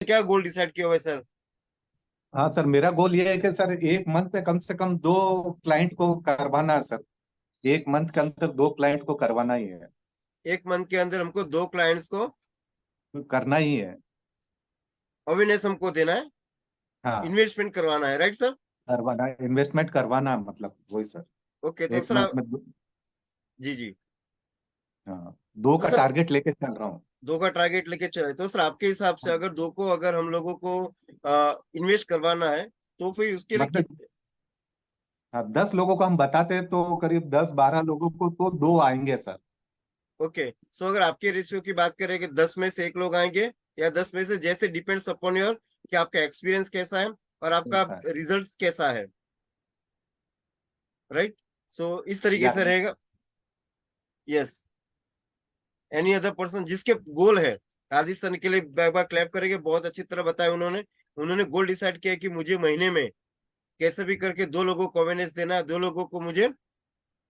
क्या goal decide किया हुआ है सर? हाँ सर, मेरा गोल ये है कि सर एक मंथ में कम से कम 2 क्लाइंट को करवाना है सर। एक मंथ के अंदर 2 क्लाइंट को करवाना ही है। एक मंथ के अंदर हमको 2 क्लाइंट्स को तो करना ही है। अवेयरनेस हमको देना है, हाँ, इन्वेस्टमेंट करवाना है, राइट सर? करवाना, इन्वेस्टमेंट करवाना, मतलब वही सर। ओके तो एक सर मंथ में जी जी। हाँ, दो तो का सर टारगेट लेके चल रहा हूँ। 2 का टारगेट लेके चले तो सर आपके हिसाब से अगर 2 को अगर हम लोगों को इन्वेस्ट करवाना है तो फिर उसके लिए मतलब कितने? हाँ, 10 लोगों को हम बताते हैं तो करीब 10-12 लोगों को तो 2 आएंगे सर। ओके, सो अगर आपके रेशियो की बात करें कि 10 में से 1 लोग आएंगे या 10 में से, जैसे डिपेंड्स अपॉन योर कि आपका एक्सपीरियंस कैसा है और आपका ऐसा है। रिजल्ट कैसा है, राइट? सो इस तरीके या से रहेगा। यस। एनी अदर पर्सन जिसके गोल है, आदित्य सर के लिए बार बार क्लैप करेंगे, बहुत अच्छी तरह बताया उन्होंने। उन्होंने गोल डिसाइड किया कि मुझे महीने में कैसे भी करके 2 लोगों को अवेयरनेस देना है, 2 लोगों को मुझे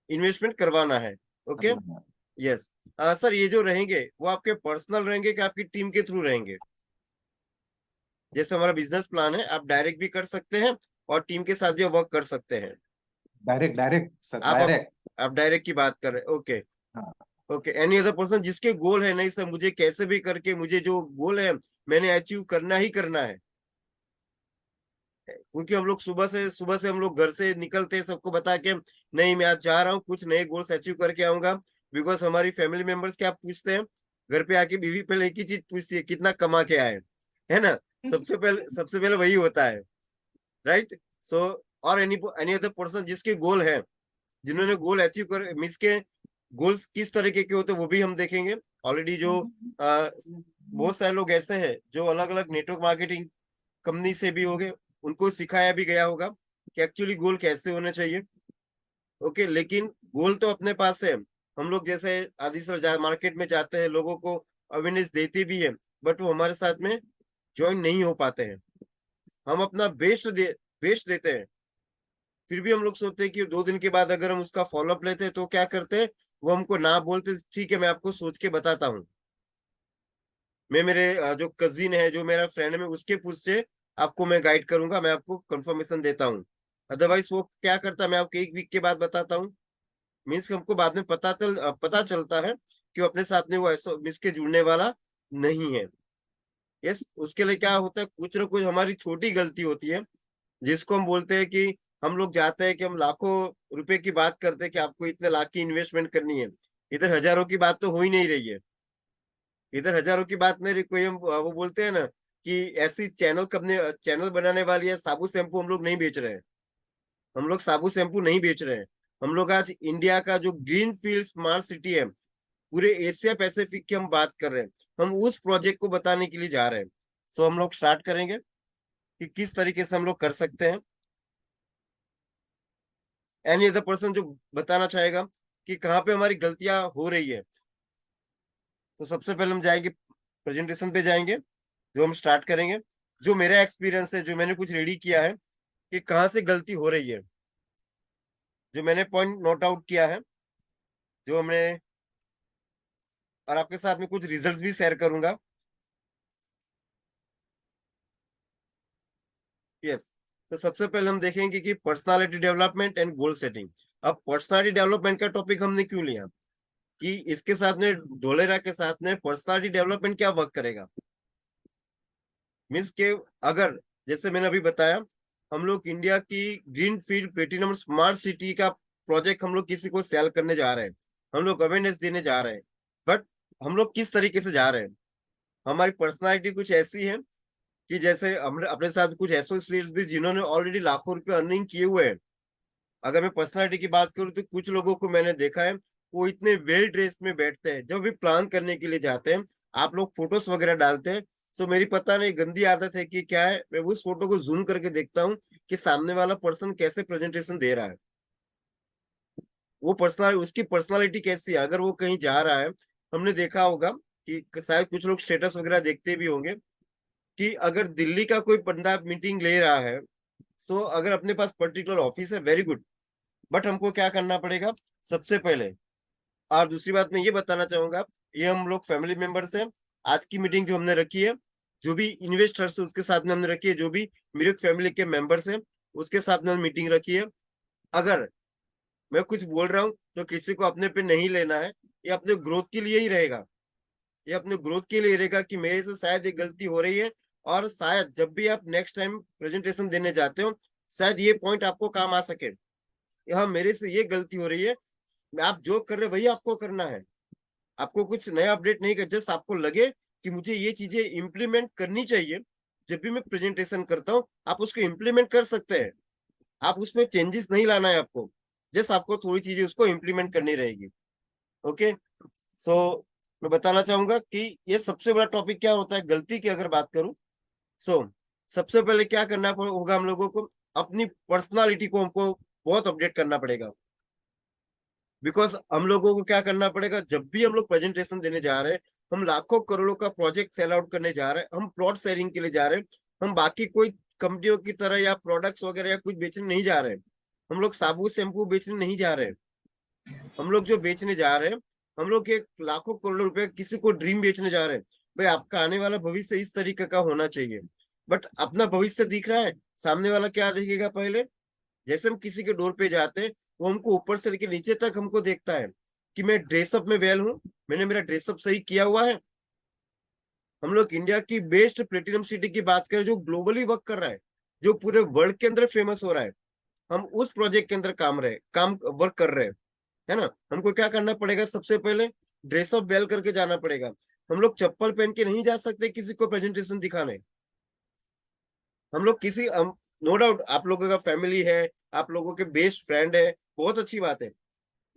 इन्वेस्टमेंट करवाना है। ओके। करवाना है। यस। सर ये जो रहेंगे वो आपके पर्सनल रहेंगे कि आपकी टीम के थ्रू रहेंगे? जैसे हमारा बिजनेस प्लान है, आप डायरेक्ट भी कर सकते हैं और टीम के साथ भी वर्क कर सकते हैं। डायरेक्ट, डायरेक्ट सर, आप डायरेक्ट। आप डायरेक्ट की बात कर रहे हैं, ओके। हाँ। ओके, एनी अदर पर्सन जिसके गोल है नहीं सर मुझे कैसे भी करके मुझे जो गोल है मैंने अचीव करना ही करना है, क्योंकि हम लोग सुबह से हम लोग घर से निकलते हैं सबको बता के नहीं मैं आज जा रहा हूँ कुछ नए गोल्स अचीव करके आऊंगा। बिकॉज हमारी फैमिली मेंबर्स क्या पूछते हैं, घर पे आके बीवी पहले एक ही चीज पूछती है कितना कमा के आए, है ना? सबसे पहले वही होता है, राइट? सो और एनी एनी अदर पर्सन जिसके गोल है, जिन्होंने गोल अचीव कर मिस के गोल्स किस तरीके के होते हैं वो भी हम देखेंगे। ऑलरेडी जो बहुत सारे लोग ऐसे हैं जो अलग अलग नेटवर्क मार्केटिंग कंपनी से भी हो गए, उनको सिखाया भी गया होगा कि एक्चुअली गोल कैसे होने चाहिए। ओके, लेकिन गोल तो अपने पास है। हम लोग जैसे आदि सर मार्केट में जाते हैं, लोगों को अवेयरनेस देते भी है, बट वो हमारे साथ में ज्वाइन नहीं हो पाते हैं। हम अपना बेस्ट देते हैं, फिर भी हम लोग सोचते हैं कि 2 दिन के बाद अगर हम उसका फॉलोअप लेते हैं तो क्या करते हैं, वो हमको ना बोलते ठीक है मैं आपको सोच के बताता हूँ, मैं मेरे जो कजिन है जो मेरा फ्रेंड है मैं उसके पूछ से आपको मैं गाइड करूंगा, मैं आपको कंफर्मेशन देता हूँ। अदरवाइज वो क्या करता है मैं आपको 1 वीक के बाद बताता हूँ, मीन्स हमको बाद में पता चलता है कि वो अपने साथ में वो ऐसा मिस के जुड़ने वाला नहीं है। यस, उसके लिए क्या होता है, कुछ ना कुछ हमारी छोटी गलती होती है जिसको हम बोलते हैं कि हम लोग जाते हैं कि हम लाखों रुपए की बात करते हैं कि आपको इतने लाख की इन्वेस्टमेंट करनी है, इधर हजारों की बात तो हो ही नहीं रही है। इधर हजारों की बात नहीं रही, कोई हम वो बोलते हैं ना कि ऐसी चैनल बनाने वाली है साबु शैम्पू हम लोग नहीं बेच रहे हैं। हम लोग साबु शैम्पू नहीं बेच रहे हैं। हम लोग आज इंडिया का जो ग्रीन फील्ड स्मार्ट सिटी है, पूरे एशिया पैसिफिक की हम बात कर रहे हैं, हम उस प्रोजेक्ट को बताने के लिए जा रहे हैं। सो हम लोग स्टार्ट करेंगे कि किस तरीके से हम लोग कर सकते हैं। एनी अदर पर्सन जो बताना चाहेगा कि कहाँ पे हमारी गलतियां हो रही है? तो सबसे पहले हम जाएंगे, प्रेजेंटेशन पे जाएंगे, जो हम स्टार्ट करेंगे, जो मेरा एक्सपीरियंस है, जो मैंने कुछ रेडी किया है कि कहाँ से गलती हो रही है, जो मैंने पॉइंट नोट आउट किया है, जो हमने, और आपके साथ में कुछ रिजल्ट भी शेयर करूंगा। यस। तो सबसे पहले हम देखेंगे कि personality development and goal setting. अब पर्सनालिटी डेवलपमेंट का टॉपिक हमने क्यों लिया कि इसके साथ में डोलेरा के साथ में पर्सनालिटी डेवलपमेंट क्या वर्क करेगा, मीन्स के अगर जैसे मैंने अभी बताया हम लोग इंडिया की green field platinum smart city का प्रोजेक्ट हम लोग किसी को सेल करने जा रहे हैं, हम लोग अवेयरनेस देने जा रहे हैं, बट हम लोग किस तरीके से जा रहे हैं? हमारी पर्सनालिटी कुछ ऐसी है कि जैसे हमने अपने साथ कुछ एसोसिएट्स भी जिन्होंने ऑलरेडी लाखों रुपए अर्निंग किए हुए हैं। अगर मैं पर्सनालिटी की बात करूँ तो कुछ लोगों को मैंने देखा है वो इतने वेल ड्रेस में बैठते हैं, जब भी प्लान करने के लिए जाते हैं आप लोग फोटोज वगैरह डालते हैं, तो मेरी पता नहीं गंदी आदत है कि क्या है, मैं उस फोटो को जूम करके देखता हूँ कि सामने वाला पर्सन कैसे प्रेजेंटेशन दे रहा है, वो पर्सनल उसकी पर्सनालिटी कैसी है। अगर वो कहीं जा रहा है, हमने देखा होगा कि शायद कुछ लोग स्टेटस वगैरह देखते भी होंगे कि अगर दिल्ली का कोई बंदा मीटिंग ले रहा है, सो अगर अपने पास पर्टिकुलर ऑफिस है वेरी गुड, बट हमको क्या करना पड़ेगा सबसे पहले। और दूसरी बात मैं ये बताना चाहूंगा, ये हम लोग फैमिली मेंबर्स हैं, आज की मीटिंग जो हमने रखी है जो भी इन्वेस्टर्स है उसके साथ में हमने रखी है, जो भी मेरे फैमिली के मेंबर्स हैं उसके साथ में मीटिंग रखी है। अगर मैं कुछ बोल रहा हूँ तो किसी को अपने पे नहीं लेना है, ये अपने ग्रोथ के लिए ही रहेगा, ये अपने ग्रोथ के लिए रहेगा कि मेरे से शायद एक गलती हो रही है, और शायद जब भी आप नेक्स्ट टाइम प्रेजेंटेशन देने जाते हो शायद ये पॉइंट आपको काम आ सके। हाँ, मेरे से ये गलती हो रही है, आप जो कर रहे हो वही आपको करना है, आपको कुछ नया अपडेट नहीं कर, जस्ट आपको लगे कि मुझे ये चीजें इम्प्लीमेंट करनी चाहिए, जब भी मैं प्रेजेंटेशन करता हूँ आप उसको इम्प्लीमेंट कर सकते हैं, आप उसमें चेंजेस नहीं लाना है आपको, जस्ट आपको थोड़ी चीजें उसको इम्प्लीमेंट करनी रहेगी। ओके, सो मैं बताना चाहूंगा कि ये सबसे बड़ा टॉपिक क्या होता है गलती की अगर बात करूं। सो सबसे पहले क्या करना होगा हम लोगों को, अपनी पर्सनालिटी को हमको बहुत अपडेट करना पड़ेगा। बिकॉज हम लोगों को क्या करना पड़ेगा, जब भी हम लोग प्रेजेंटेशन देने जा रहे हैं, हम लाखों करोड़ों का प्रोजेक्ट सेल आउट करने जा रहे हैं, हम प्लॉट शेयरिंग के लिए जा रहे हैं, हम बाकी कोई कंपनियों की तरह या प्रोडक्ट्स वगैरह या कुछ बेचने नहीं जा रहे हैं, हम लोग साबुन शैम्पू बेचने नहीं जा रहे हैं। हम लोग जो बेचने जा रहे हैं, हम लोग एक लाखों करोड़ों रुपए किसी को ड्रीम बेचने जा रहे हैं। भाई आपका आने वाला भविष्य इस तरीके का होना चाहिए, बट अपना भविष्य दिख रहा है, सामने वाला क्या देखेगा पहले। जैसे हम किसी के डोर पे जाते हैं, वो हमको ऊपर से लेकर नीचे तक हमको देखता है कि मैं ड्रेसअप में वेल हूँ, मैंने मेरा ड्रेसअप सही किया हुआ है। हम लोग इंडिया की बेस्ट प्लेटिनम सिटी की बात करें जो ग्लोबली वर्क कर रहा है, जो पूरे वर्ल्ड के अंदर फेमस हो रहा है, हम उस प्रोजेक्ट के अंदर काम वर्क कर रहे हैं, है ना। हमको क्या करना पड़ेगा, सबसे पहले ड्रेसअप वेल करके जाना पड़ेगा। हम लोग चप्पल पहन के नहीं जा सकते किसी को प्रेजेंटेशन दिखाने। हम लोग किसी नो डाउट आप लोगों का फैमिली है, आप लोगों के बेस्ट फ्रेंड है, बहुत अच्छी बात है,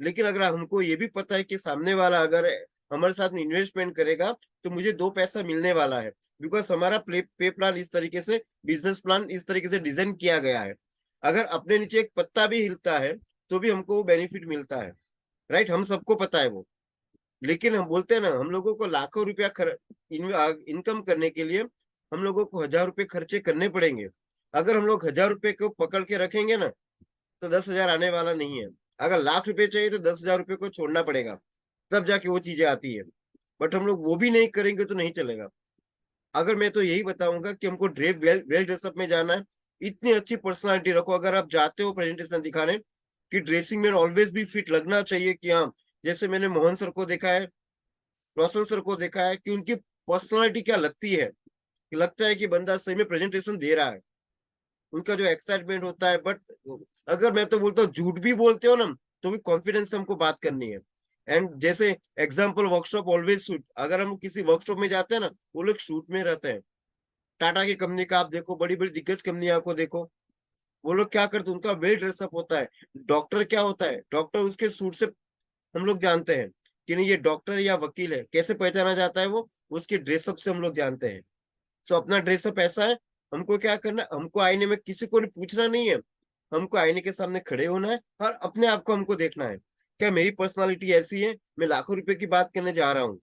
लेकिन अगर हमको ये भी पता है कि सामने वाला अगर हमारे साथ में इन्वेस्टमेंट करेगा तो मुझे दो पैसा मिलने वाला है, बिकॉज हमारा पे प्लान इस तरीके से, बिजनेस प्लान इस तरीके से डिजाइन किया गया है। अगर अपने नीचे एक पत्ता भी हिलता है तो भी हमको वो बेनिफिट मिलता है, राइट, हम सबको पता है वो। लेकिन हम बोलते हैं ना, हम लोगों को लाखों रुपया इनकम करने के लिए हम लोगों को 1,000 रुपये खर्चे करने पड़ेंगे। अगर हम लोग 1,000 रुपये को पकड़ के रखेंगे ना तो 10,000 आने वाला नहीं है। अगर लाख रुपए चाहिए तो 10,000 रुपये को छोड़ना पड़ेगा, तब जाके वो चीजें आती है। बट हम लोग वो भी नहीं करेंगे तो नहीं चलेगा। अगर मैं तो यही बताऊंगा कि हमको वेल ड्रेसअप में जाना है, इतनी अच्छी पर्सनालिटी रखो। अगर आप जाते हो प्रेजेंटेशन दिखाने, कि ड्रेसिंग में ऑलवेज भी फिट लगना चाहिए, कि हाँ, जैसे मैंने मोहन सर को देखा है, रोशन सर को देखा है, कि उनकी पर्सनालिटी क्या लगती है, कि लगता है कि बंदा सही में प्रेजेंटेशन दे रहा है, उनका जो एक्साइटमेंट होता है। बट अगर मैं तो बोलता हूँ झूठ भी बोलते हो ना तो भी कॉन्फिडेंस से हमको बात करनी है। एंड जैसे एग्जाम्पल वर्कशॉप ऑलवेज शूट, अगर हम किसी वर्कशॉप में जाते हैं ना, वो लोग शूट में रहते हैं। टाटा की कंपनी का आप देखो, बड़ी बड़ी दिग्गज कंपनियों को देखो, वो लोग क्या करते हैं, उनका वेल ड्रेसअप होता है। डॉक्टर क्या होता है, डॉक्टर उसके सूट से हम लोग जानते हैं कि नहीं ये डॉक्टर या वकील है। कैसे पहचाना जाता है वो, उसके ड्रेसअप से हम लोग जानते हैं। सो अपना ड्रेसअप ऐसा है, हमको क्या करना है, हमको आईने में किसी को पूछना नहीं है, हमको आईने के सामने खड़े होना है और अपने आप को हमको देखना है, क्या मेरी पर्सनालिटी ऐसी है, मैं लाखों रुपए की बात करने जा रहा हूँ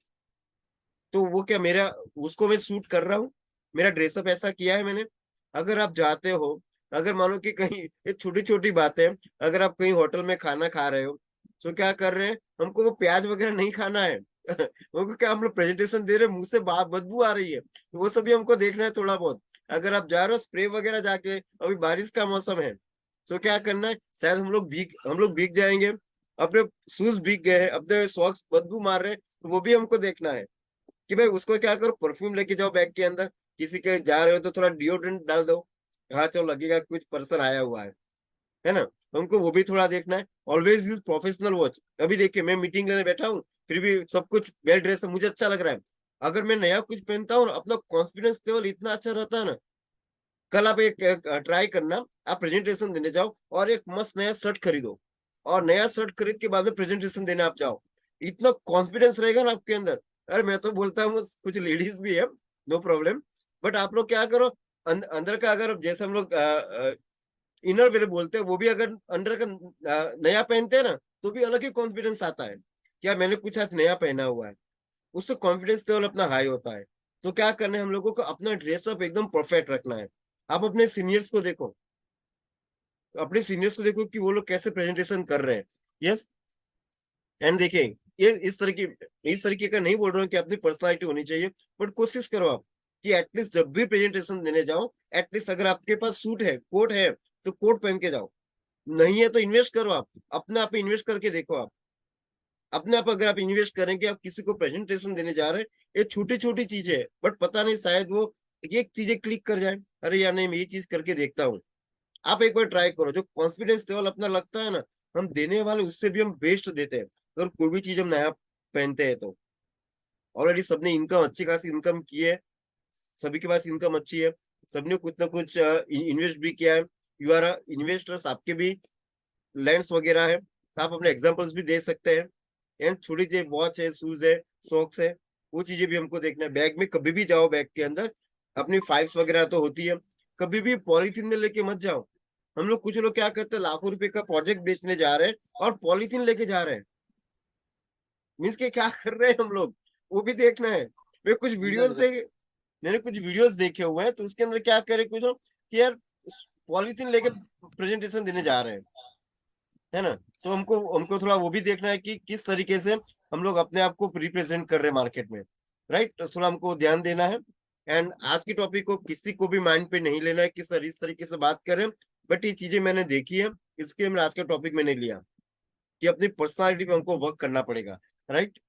तो वो क्या मेरा, उसको मैं सूट कर रहा हूँ, मेरा ड्रेसअप ऐसा किया है मैंने। अगर आप जाते हो, अगर मानो कि कहीं, ये छोटी छोटी बातें, अगर आप कहीं होटल में खाना खा रहे हो तो क्या कर रहे हैं, हमको वो प्याज वगैरह नहीं खाना है वो क्या, हम लोग प्रेजेंटेशन दे रहे हैं, मुंह से बदबू आ रही है, तो वो सभी हमको देखना है थोड़ा बहुत। अगर आप जा रहे हो स्प्रे वगैरह जाके, अभी बारिश का मौसम है, तो क्या करना है, शायद हम लोग भीग जाएंगे, अपने शूज भीग गए हैं, अपने सॉक्स बदबू मार रहे हैं, तो वो भी हमको देखना है कि भाई उसको क्या करो, परफ्यूम लेके जाओ बैग के अंदर, किसी के जा रहे हो तो थोड़ा डिओड्रेंट डाल दो, हाँ चलो लगेगा कुछ पर्सन आया हुआ है ना। तो हमको वो भी थोड़ा देखना है। Always use professional watch. अभी देखिए मैं मीटिंग लेने बैठा हूँ, फिर भी सब कुछ वेल ड्रेस है, मुझे अच्छा लग रहा है। अगर मैं नया कुछ पहनता हूँ ना, अपना कॉन्फिडेंस लेवल इतना अच्छा रहता है ना। कल आप एक ट्राई करना, आप प्रेजेंटेशन देने जाओ और एक मस्त नया शर्ट खरीदो, और नया शर्ट खरीद के बाद में प्रेजेंटेशन देने आप जाओ, इतना कॉन्फिडेंस रहेगा ना आपके अंदर। अरे मैं तो बोलता हूँ कुछ लेडीज भी है, नो प्रॉब्लम, बट आप लोग क्या करो, अंदर का, अगर जैसे हम लोग इनर वेयर बोलते हैं, वो भी अगर अंडर का नया पहनते हैं ना, तो भी अलग ही कॉन्फिडेंस आता है, क्या मैंने कुछ आज नया पहना हुआ है, उससे कॉन्फिडेंस लेवल अपना हाई होता है। तो क्या करना है हम लोगों को, अपना ड्रेसअप एकदम परफेक्ट रखना है। आप अपने सीनियर्स को देखो, अपने सीनियर्स को देखो कि वो लोग कैसे प्रेजेंटेशन कर रहे हैं। यस, एंड देखिए, ये इस तरीके का नहीं बोल रहा हूँ कि अपनी पर्सनालिटी होनी चाहिए, बट कोशिश करो आप कि एटलीस्ट जब भी प्रेजेंटेशन देने जाओ, एटलीस्ट अगर आपके पास सूट है, कोट है, तो कोट पहन के जाओ। नहीं है तो इन्वेस्ट करो, आप अपने आप पे इन्वेस्ट करके देखो। आप अपने आप अगर आप इन्वेस्ट करेंगे, आप किसी को प्रेजेंटेशन देने जा रहे हैं, ये छोटी छोटी चीजें है, बट पता नहीं शायद वो एक चीजें क्लिक कर जाए, अरे यार नहीं मैं ये चीज करके देखता हूँ। आप एक बार ट्राई करो, जो कॉन्फिडेंस लेवल अपना लगता है ना, हम देने वाले उससे भी हम बेस्ट देते हैं। अगर कोई भी चीज हम नया पहनते हैं तो ऑलरेडी सबने इनकम, अच्छी खासी इनकम की है, सभी के पास इनकम अच्छी है, सबने कुछ ना कुछ इन्वेस्ट भी किया है। यू आर इन्वेस्टर्स, आपके भी लैंड्स वगैरह है, तो आप अपने एग्जांपल्स भी दे सकते हैं। एंड छोटी सी वॉच है, शूज है, सॉक्स है, वो चीजें भी हमको देखना है। बैग में कभी भी जाओ, बैग के अंदर अपनी फाइल्स वगैरह तो होती है, कभी भी पॉलीथीन में लेके मत जाओ। हम लोग, कुछ लोग क्या करते हैं, लाखों रुपए का प्रोजेक्ट बेचने जा रहे हैं और पॉलीथीन लेके जा रहे हैं। मीन्स के क्या कर रहे हैं हम लोग, वो भी देखना है। मैं कुछ वीडियोस इधर देख मैंने कुछ वीडियोस देखे हुए हैं, तो उसके अंदर क्या करे कुछ लोग कि यार पॉलीथीन लेके प्रेजेंटेशन देने जा रहे हैं, है ना। सो हमको हमको थोड़ा वो भी देखना है कि किस तरीके से हम लोग अपने आप को रिप्रेजेंट कर रहे हैं मार्केट में, राइट। तो थोड़ा हमको ध्यान देना है। एंड आज की टॉपिक को किसी को भी माइंड पे नहीं लेना है कि सर इस तरीके से बात करें, बट ये चीजें मैंने देखी है, इसके मैंने आज का टॉपिक मैंने लिया कि अपनी पर्सनालिटी पे हमको वर्क करना पड़ेगा, right.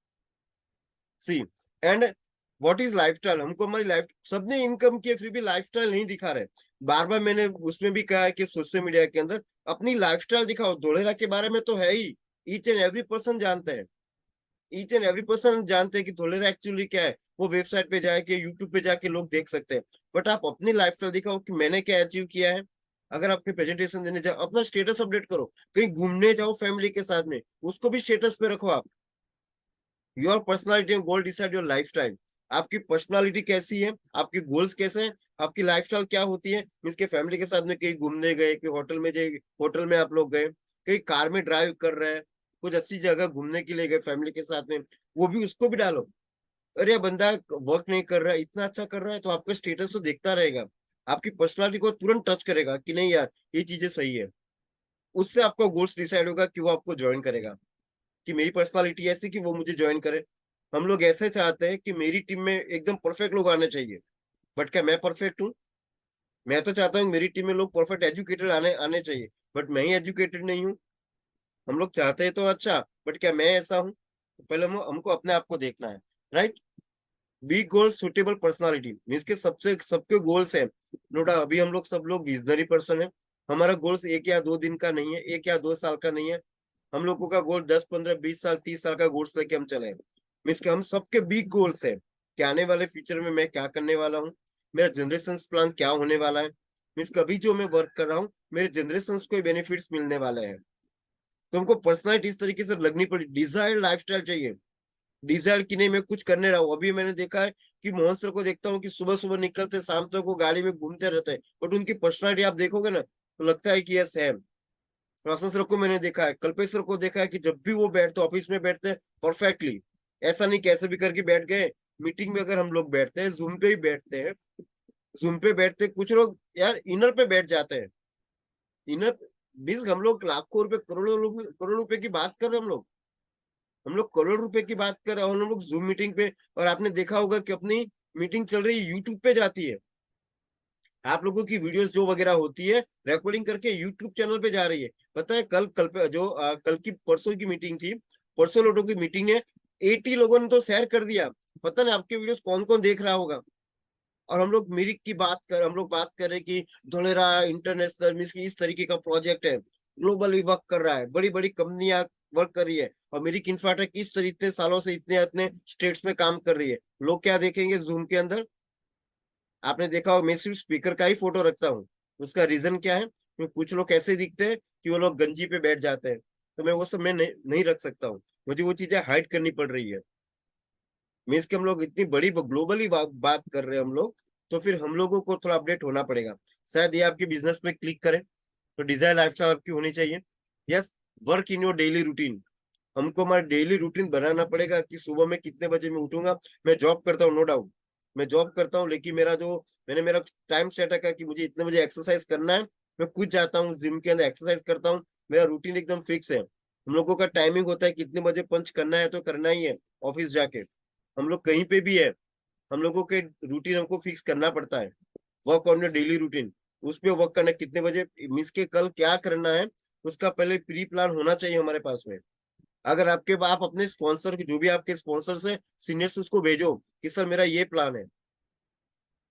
See and what is lifestyle, हमको हमारी लाइफ, सबने इनकम किए फिर भी लाइफस्टाइल नहीं दिखा रहे। बार बार मैंने उसमें भी कहा है कि सोशल मीडिया के अंदर अपनी लाइफस्टाइल दिखाओ। धोलेरा के बारे में तो है ही, ईच एंड एवरी पर्सन जानते हैं, ईच एंड एवरी पर्सन जानते हैं कि धोलेरा एक्चुअली क्या है। वो वेबसाइट पे जाके, यूट्यूब पे जाके लोग देख सकते हैं, बट आप अपनी लाइफस्टाइल दिखाओ कि मैंने क्या अचीव किया है। अगर आपके प्रेजेंटेशन देने जाओ, अपना स्टेटस अपडेट करो। कहीं घूमने जाओ फैमिली के साथ में, उसको भी स्टेटस पे रखो आप। Your personality and goal decide your lifestyle. आपकी पर्सनालिटी कैसी है, आपके गोल्स कैसे हैं, आपकी लाइफस्टाइल क्या होती है। मीन्स के फैमिली के साथ में कहीं घूमने गए, कहीं होटल में गए, होटल में आप लोग गए, कहीं कार में ड्राइव कर रहे हैं, कुछ अच्छी जगह घूमने के लिए गए फैमिली के साथ में, वो भी उसको भी डालो। अरे ये बंदा वर्क नहीं कर रहा है, इतना अच्छा कर रहा है, तो आपका स्टेटस तो देखता रहेगा, आपकी पर्सनालिटी को तुरंत टच करेगा कि नहीं यार ये चीजें सही है। उससे आपका गोल्स डिसाइड होगा कि वो आपको ज्वाइन करेगा, कि मेरी पर्सनालिटी ऐसी कि वो मुझे ज्वाइन करे। हम लोग ऐसे चाहते हैं कि मेरी टीम में एकदम परफेक्ट लोग आने चाहिए, बट क्या मैं परफेक्ट हूँ? मैं तो चाहता हूँ मेरी टीम में लोग परफेक्ट एजुकेटेड आने आने चाहिए, बट मैं ही एजुकेटेड नहीं हूँ। हम लोग चाहते हैं तो अच्छा, बट क्या मैं ऐसा हूँ? तो पहले हमको अपने आप को देखना है, right. Big goal suitable personality means के सबसे सबके गोल्स है। नोटा अभी हम लोग सब लोग विजनरी पर्सन है। हमारा गोल्स 1 या 2 दिन का नहीं है, 1 या 2 साल का नहीं है। हम लोगों का गोल 10 15 20 साल 30 साल का गोल्स लेके हम चले। मीन्स के हम सबके बिग गोल्स है कि आने वाले फ्यूचर में मैं क्या करने वाला हूँ, मेरा जनरेशन प्लान क्या होने वाला है। मीन्स कभी जो मैं वर्क कर रहा हूँ, मेरे जनरेशन को बेनिफिट्स मिलने वाले हैं। तो हमको पर्सनलिटी इस तरीके से लगनी पड़ी, डिजायर्ड लाइफस्टाइल चाहिए। डिजायर की नहीं मैं कुछ करने रहा हूँ। अभी मैंने देखा है कि मोहन सर को देखता हूँ कि सुबह सुबह निकलते शाम तक वो गाड़ी में घूमते रहते हैं, बट उनकी पर्सनालिटी आप देखोगे ना तो लगता है कि यस है। रोशन सर को मैंने देखा है, कल्पेश सर को देखा है कि जब भी वो बैठते ऑफिस में बैठते हैं परफेक्टली, ऐसा नहीं कैसे भी करके बैठ गए। मीटिंग में अगर हम लोग बैठते हैं, जूम पे ही बैठते हैं, जूम पे बैठते कुछ लोग यार इनर पे बैठ जाते हैं। इनर मीन्स हम लोग लाखों रुपए, करोड़ों रुपए की बात कर रहे हैं हम लोग करोड़ रुपए की बात कर रहे हैं और हम लोग जूम मीटिंग पे। और आपने देखा होगा कि अपनी मीटिंग चल रही है यूट्यूब पे जाती है, आप लोगों की वीडियोस जो वगैरह होती है रिकॉर्डिंग करके यूट्यूब चैनल पे जा रही है। पता है कल कल पे जो कल की परसों की मीटिंग थी, परसों लोगों की मीटिंग है, 80 लोगों ने तो शेयर कर दिया। पता नहीं आपके वीडियोस कौन कौन देख रहा होगा। और हम लोग बात कर रहे कि धोलेरा इंटरनेशनल मीन्स की इस तरीके का प्रोजेक्ट है, ग्लोबली वर्क कर रहा है, बड़ी बड़ी कंपनियां वर्क कर रही है, और मेरी इन्फ्राटेक किस तरीके सालों से इतने इतने स्टेट्स में काम कर रही है। लोग क्या देखेंगे जूम के अंदर? आपने देखा हो मैं सिर्फ स्पीकर का ही फोटो रखता हूँ। उसका रीजन क्या है? क्योंकि कुछ लोग ऐसे दिखते हैं कि वो लोग गंजी पे बैठ जाते हैं, तो मैं वो सब मैं नहीं रख सकता हूँ। मुझे वो चीजें हाइड करनी पड़ रही है। मीन्स कि हम लोग इतनी बड़ी ग्लोबली बात कर रहे हैं हम लोग, तो फिर हम लोगों को थोड़ा अपडेट होना पड़ेगा। शायद ये आपके बिजनेस में क्लिक करे, तो डिजायर लाइफस्टाइल आपकी होनी चाहिए। Yes, work in your daily routine. हमको हमारा डेली रूटीन बनाना पड़ेगा कि सुबह में कितने बजे मैं उठूंगा। मैं जॉब करता हूँ, नो डाउट मैं जॉब करता हूँ, लेकिन मेरा टाइम सेट है कि मुझे इतने बजे एक्सरसाइज करना है। मैं खुद जाता हूँ जिम के अंदर एक्सरसाइज करता हूँ, मेरा रूटीन एकदम फिक्स है। हम लोगों का टाइमिंग होता है कितने बजे पंच करना है तो करना ही है ऑफिस जाके। हम लोग कहीं पे भी है, हम लोगों के रूटीन हमको फिक्स करना पड़ता है, work on your daily routine. उस पे वर्क करना, कितने बजे मिस के कल क्या करना है, उसका पहले प्री प्लान होना चाहिए हमारे पास में। अगर आप अपने स्पॉन्सर, जो भी आपके स्पॉन्सर्स है, सीनियर्स, उसको भेजो कि सर मेरा ये प्लान है,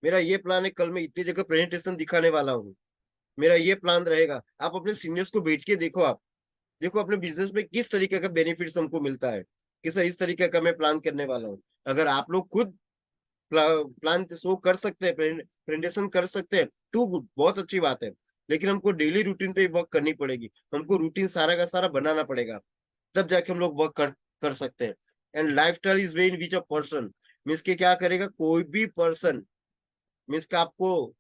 मेरा ये प्लान है, कल मैं इतनी जगह प्रेजेंटेशन दिखाने वाला हूँ, मेरा ये प्लान रहेगा। आप अपने सीनियर्स को भेज के देखो, आप देखो अपने बिजनेस में किस तरीके का बेनिफिट्स हमको मिलता है, कि सर इस तरीके का मैं प्लान करने वाला हूँ। अगर आप लोग खुद प्लान शो कर सकते हैं, प्रेजेंटेशन कर सकते हैं, टू गुड, बहुत अच्छी बात है। लेकिन हमको डेली रूटीन पे वर्क करनी पड़ेगी, हमको रूटीन सारा का सारा बनाना पड़ेगा, तब जाके हम लोग वर्क कर सकते हैं। And life style is way in which a person, means के क्या करेगा, कोई भी पर्सन मीन्स का आपको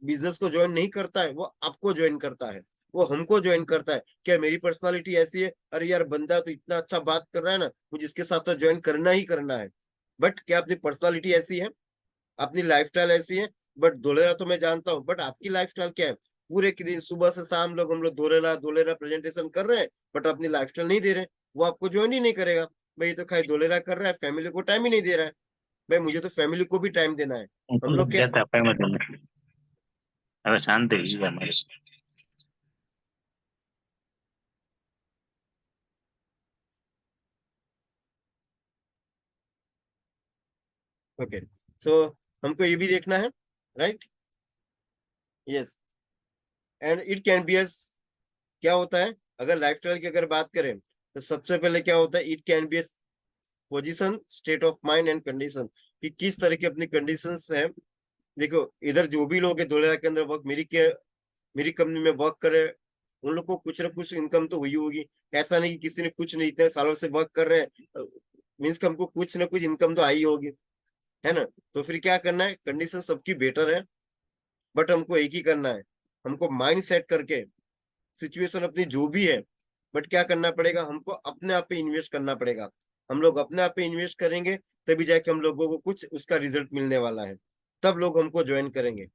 बिजनेस को ज्वाइन नहीं करता है, वो आपको ज्वाइन करता है, वो हमको ज्वाइन करता है। क्या मेरी पर्सनालिटी ऐसी है, अरे यार बंदा तो इतना अच्छा बात कर रहा है ना, मुझे इसके साथ तो ज्वाइन करना ही करना है। बट क्या अपनी पर्सनालिटी ऐसी है, अपनी लाइफस्टाइल ऐसी है? बट धोलेरा तो मैं जानता हूँ, बट आपकी लाइफस्टाइल क्या है? पूरे के दिन सुबह से शाम लोग हम लोग धोलेरा धोलेरा प्रेजेंटेशन कर रहे हैं, बट अपनी लाइफस्टाइल नहीं दे रहे। वो आपको ज्वाइन ही नहीं करेगा। भाई ये तो खाली धोलेरा कर रहा है, फैमिली को टाइम ही नहीं दे रहा है। भाई मुझे तो फैमिली को भी टाइम देना है। हम लोग क्या, Jata apa yang macam apa santai juga mas. Okay, so हमको ये भी देखना है, right? Yes. And it can be as, क्या होता है, अगर लाइफस्टाइल की अगर बात करें, तो सबसे पहले क्या होता है, it can B position, state of mind and condition, कि किस तरह की अपनी कंडीशंस है। देखो इधर जो भी लोग है धोलेरा के अंदर वर्क, मेरी कंपनी में वर्क करे, उन लोग को कुछ ना कुछ इनकम तो हुई होगी। ऐसा नहीं कि किसी ने कुछ नहीं, इतने सालों से वर्क कर रहे हैं, मीन्स हमको कुछ ना कुछ इनकम तो आई होगी, है ना? तो फिर क्या करना है, कंडीशन सबकी बेटर है, बट हमको एक ही करना है, हमको माइंड सेट करके सिचुएशन अपनी जो भी है, बट क्या करना पड़ेगा, हमको अपने आप पे इन्वेस्ट करना पड़ेगा। हम लोग अपने आप पे इन्वेस्ट करेंगे, तभी जाके हम लोगों को कुछ उसका रिजल्ट मिलने वाला है, तब लोग हमको ज्वाइन करेंगे।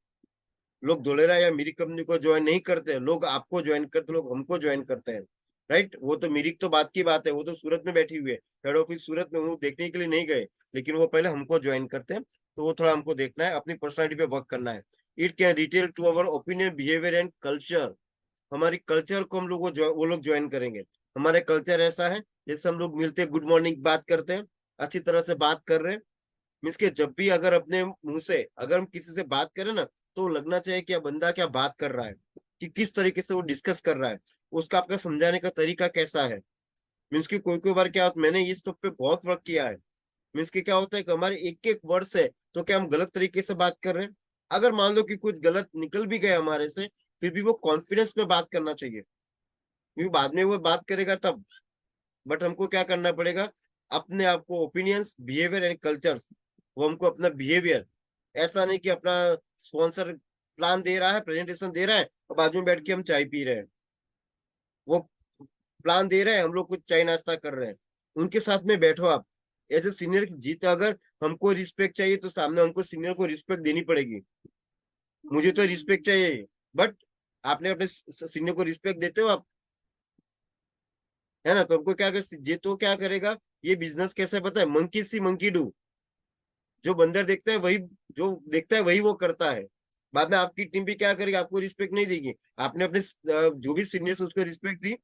लोग धोलेरा या मेरी कंपनी को ज्वाइन नहीं करते, लोग आपको ज्वाइन करते, लोग हमको ज्वाइन करते हैं, राइट? वो तो मेरी तो बात की बात है, वो तो सूरत में बैठी हुई है, हेड ऑफिस सूरत में, वो देखने के लिए नहीं गए, लेकिन वो पहले हमको ज्वाइन करते हैं। तो वो थोड़ा हमको देखना है, अपनी पर्सनैलिटी पे वर्क करना है। It can detail to our opinion, behaviour and culture. हमारी कल्चर को हम लोग वो लोग ज्वाइन करेंगे। हमारे कल्चर ऐसा है, जैसे हम लोग मिलते हैं, गुड मॉर्निंग बात करते हैं, अच्छी तरह से बात कर रहे हैं, मीन्स के जब भी अगर अपने मुंह से अगर हम किसी से बात करें ना, तो लगना चाहिए कि बंदा क्या बात कर रहा है, कि किस तरीके से वो डिस्कस कर रहा है, उसका आपका समझाने का तरीका कैसा है। मीन्स की कोई कोई बार क्या होता, मैंने इस टॉप पे बहुत वर्क किया है, मीन्स की क्या होता है कि हमारे एक एक वर्ड से, तो क्या हम गलत तरीके से बात कर रहे हैं? अगर मान लो कि कुछ गलत निकल भी गए हमारे से, फिर भी वो कॉन्फिडेंस में बात करना चाहिए, क्योंकि बाद में वो बात करेगा तब। बट हमको क्या करना पड़ेगा, अपने आप को ओपिनियंस, बिहेवियर एंड कल्चर्स, वो हमको अपना बिहेवियर, ऐसा नहीं कि अपना स्पॉन्सर प्लान दे रहा है, प्रेजेंटेशन दे रहा है, और बाजू में बैठ के हम चाय पी रहे हैं। वो प्लान दे रहे हैं, हम लोग कुछ चाय नाश्ता कर रहे हैं, उनके साथ में बैठो आप, एज ए सीनियर की जीत। अगर हमको रिस्पेक्ट चाहिए तो सामने हमको सीनियर को रिस्पेक्ट देनी पड़ेगी। मुझे तो रिस्पेक्ट चाहिए, बट आपने अपने सीनियर को रिस्पेक्ट देते हो आप, है ना? तो हमको क्या कर, ये तो क्या करेगा, ये बिजनेस कैसे पता है, मंकी सी मंकी डू। जो बंदर देखता है वही, जो देखता है वही वो करता है। बाद में आपकी टीम भी क्या करेगी, आपको रिस्पेक्ट नहीं देगी। आपने अपने जो भी सीनियर्स उसको रिस्पेक्ट दी,